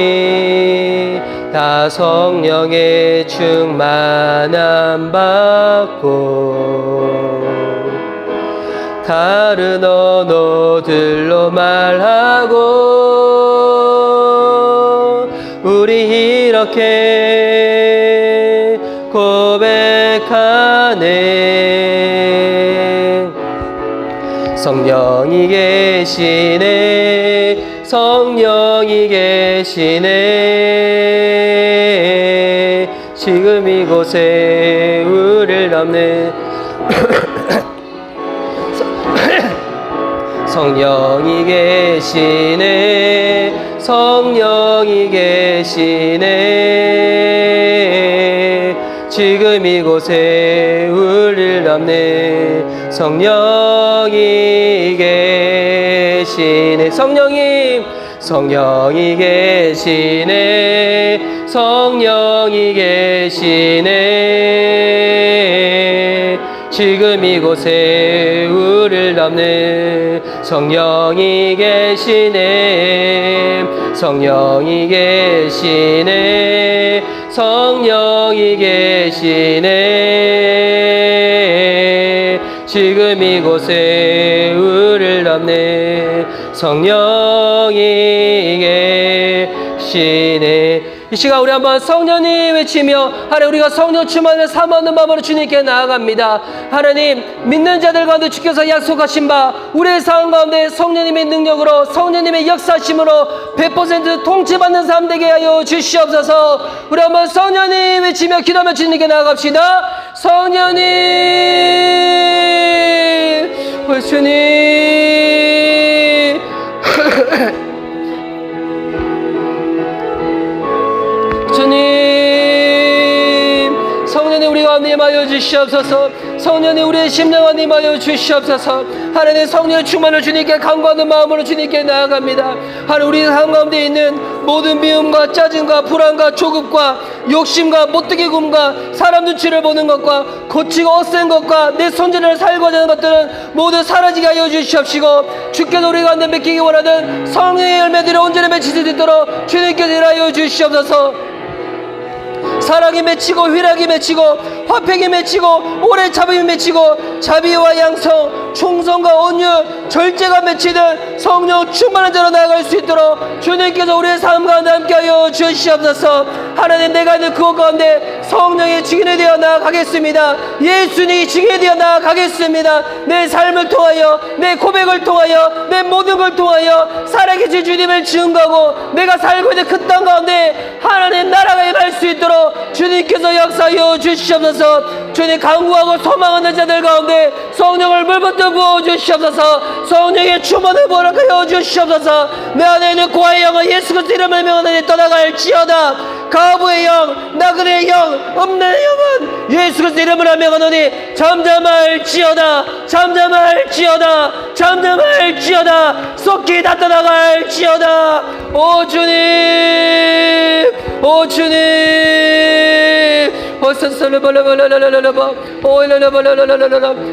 [SPEAKER 1] 다 성령의 충만함 받고 다른 언어들로 말하고 우리 이렇게 고백하네. 성령이 계시네, 성령이 계시네. 지금 이곳에 우리를 담는 성령이 계시네, 성령이 계시네. 지금 이곳에 우리를 담는 성령이 계시네. 성령이 계시네, 성령이 계시네. 지금 이곳에 우리를 담는 성령이 계시네, 성령이 계시네, 성령이 계시네. 지금 이곳에 우리를 담는 성령이 계시네. 이 시간 우리 한번 성령님 외치며 하나님 우리가 성령 충만을 사모하는 마음으로 주님께 나아갑니다. 하나님 믿는 자들 가운데 주께서 약속하신 바 우리의 삶 가운데 성령님의 능력으로 성령님의 역사심으로 100% 통치받는 삶 되게 하여 주시옵소서. 우리 한번 성령님 외치며 기도하며 주님께 나아갑시다. 성령님 주님 주님, 성령님 우리 가운데 임하여 주시옵소서. 성령님 우리의 심령 안에 임하여 주시옵소서. 하나님 성령의 충만을 주님께 간구하는 마음으로 주님께 나아갑니다. 하나님 우리 삶 가운데 있는 모든 미움과 짜증과 불안과 조급과 욕심과 못되게굼과 사람 눈치를 보는 것과 거치고 엇센 것과 내 손재를 살고자 하는 것들은 모두 사라지게 하여 주시옵시고 주께서 우리 가운데 맺기기 원하는 성령의 열매들을 온전히 맺힐 수 있도록 주님께서 일하여 주시옵소서. 사랑이 맺히고 희락이 맺히고 화평이 맺히고 오래 참음이 맺히고 자비와 양성 충성과 온유 절제가 맺히는 성령 충만한 자로 나아갈 수 있도록 주님께서 우리의 삶 가운데 함께하여 주시옵소서. 하나님 내가 있는 그곳 가운데 성령의 증인이 되어 나아가겠습니다. 예수님이 증인이 되어 나아가겠습니다. 내 삶을 통하여 내 고백을 통하여 내 모든 걸 통하여 살아계신 주님을 증거하고 내가 살고 있는 그 땅 가운데 하나님 나라가 임할 수 있도록 주님께서 역사하여 주시옵소서. 주님 간구하고 소망하는 자들 가운데 성령을 물부터 부어 주시옵소서. 성령의 충만을 허락하여 주시옵소서. 내 안에 있는 고아의 영은 예수 그리스도 이름을 명하니 떠나갈지어다. 가부의 영, 나그네의 영, 없는 영은 예수 그리스도 이름을 하며 가노니 잠잠할지어다, 잠잠할지어다, 잠잠할지어다, 속히 다 떠나갈지어다. 오 주님, 오 주님,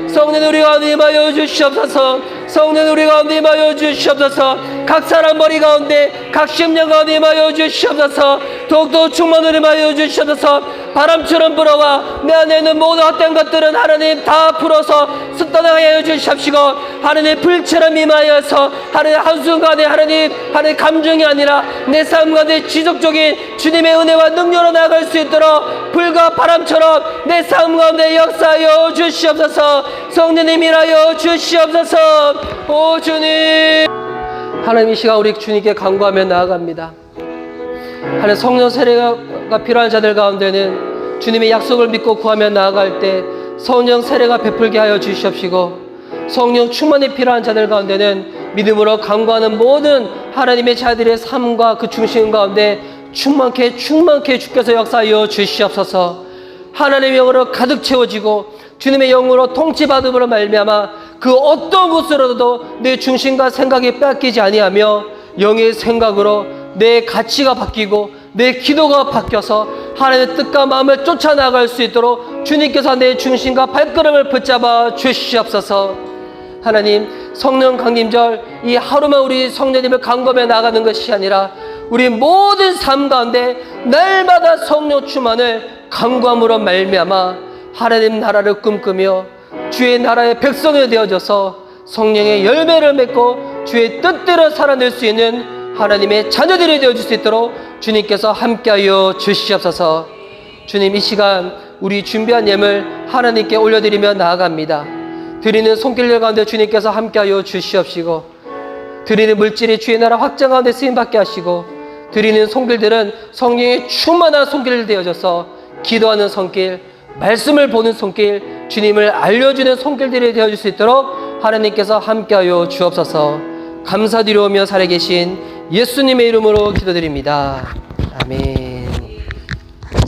[SPEAKER 1] 성령 우리 가운데 임하여 주시옵소서. 성령 우리 가운데 임하여 주시옵소서. 각 사람 머리 가운데, 각 심령 가운데 임하여 주시옵소서. 더욱더 충만을 임하여 주시옵소서. 바람처럼 불어와 내 안에 있는 모든 헛된 것들은 하나님 다 풀어서 습관하게 하여 주시옵시고, 하나님 불처럼 임하여서 하나님 한순간에 하나님 감정이 아니라 내 삶 가운데 지속적인 주님의 은혜와 능력으로 나아갈 수 있도록 불과 바람처럼 내 삶 가운데 역사하여 주시옵소서. 성령님 일하여 주시옵소서. 오 주님, 하나님 이 시간 우리 주님께 간구하며 나아갑니다. 하나님 성령 세례가 필요한 자들 가운데는 주님의 약속을 믿고 구하며 나아갈 때 성령 세례가 베풀게 하여 주시옵시고, 성령 충만이 필요한 자들 가운데는 믿음으로 간구하는 모든 하나님의 자들의 삶과 그 중심 가운데 충만케 주께서 역사하여 주시옵소서. 하나님의 영으로 가득 채워지고 주님의 영으로 통치받음으로 말미암아 그 어떤 곳으로도 내 중심과 생각이 뺏기지 아니하며 영의 생각으로 내 가치가 바뀌고 내 기도가 바뀌어서 하나님의 뜻과 마음을 쫓아나갈 수 있도록 주님께서 내 중심과 발걸음을 붙잡아 주시옵소서. 하나님, 성령 강림절 이 하루만 우리 성령님을 간구하며 나가는 것이 아니라 우리 모든 삶 가운데 날마다 성령 충만을 간구함으로 말미암아 하나님 나라를 꿈꾸며 주의 나라의 백성이 되어져서 성령의 열매를 맺고 주의 뜻대로 살아낼 수 있는 하나님의 자녀들이 되어줄 수 있도록 주님께서 함께하여 주시옵소서. 주님, 이 시간 우리 준비한 예물 하나님께 올려드리며 나아갑니다. 드리는 손길들 가운데 주님께서 함께하여 주시옵시고, 드리는 물질이 주의 나라 확장 가운데 쓰임받게 하시고, 드리는 손길들은 성령의 충만한 손길 되어져서 기도하는 손길, 말씀을 보는 손길, 주님을 알려주는 손길들이 되어줄 수 있도록 하나님께서 함께하여 주옵소서. 감사드리오며 살아계신 예수님의 이름으로 기도드립니다. 아멘.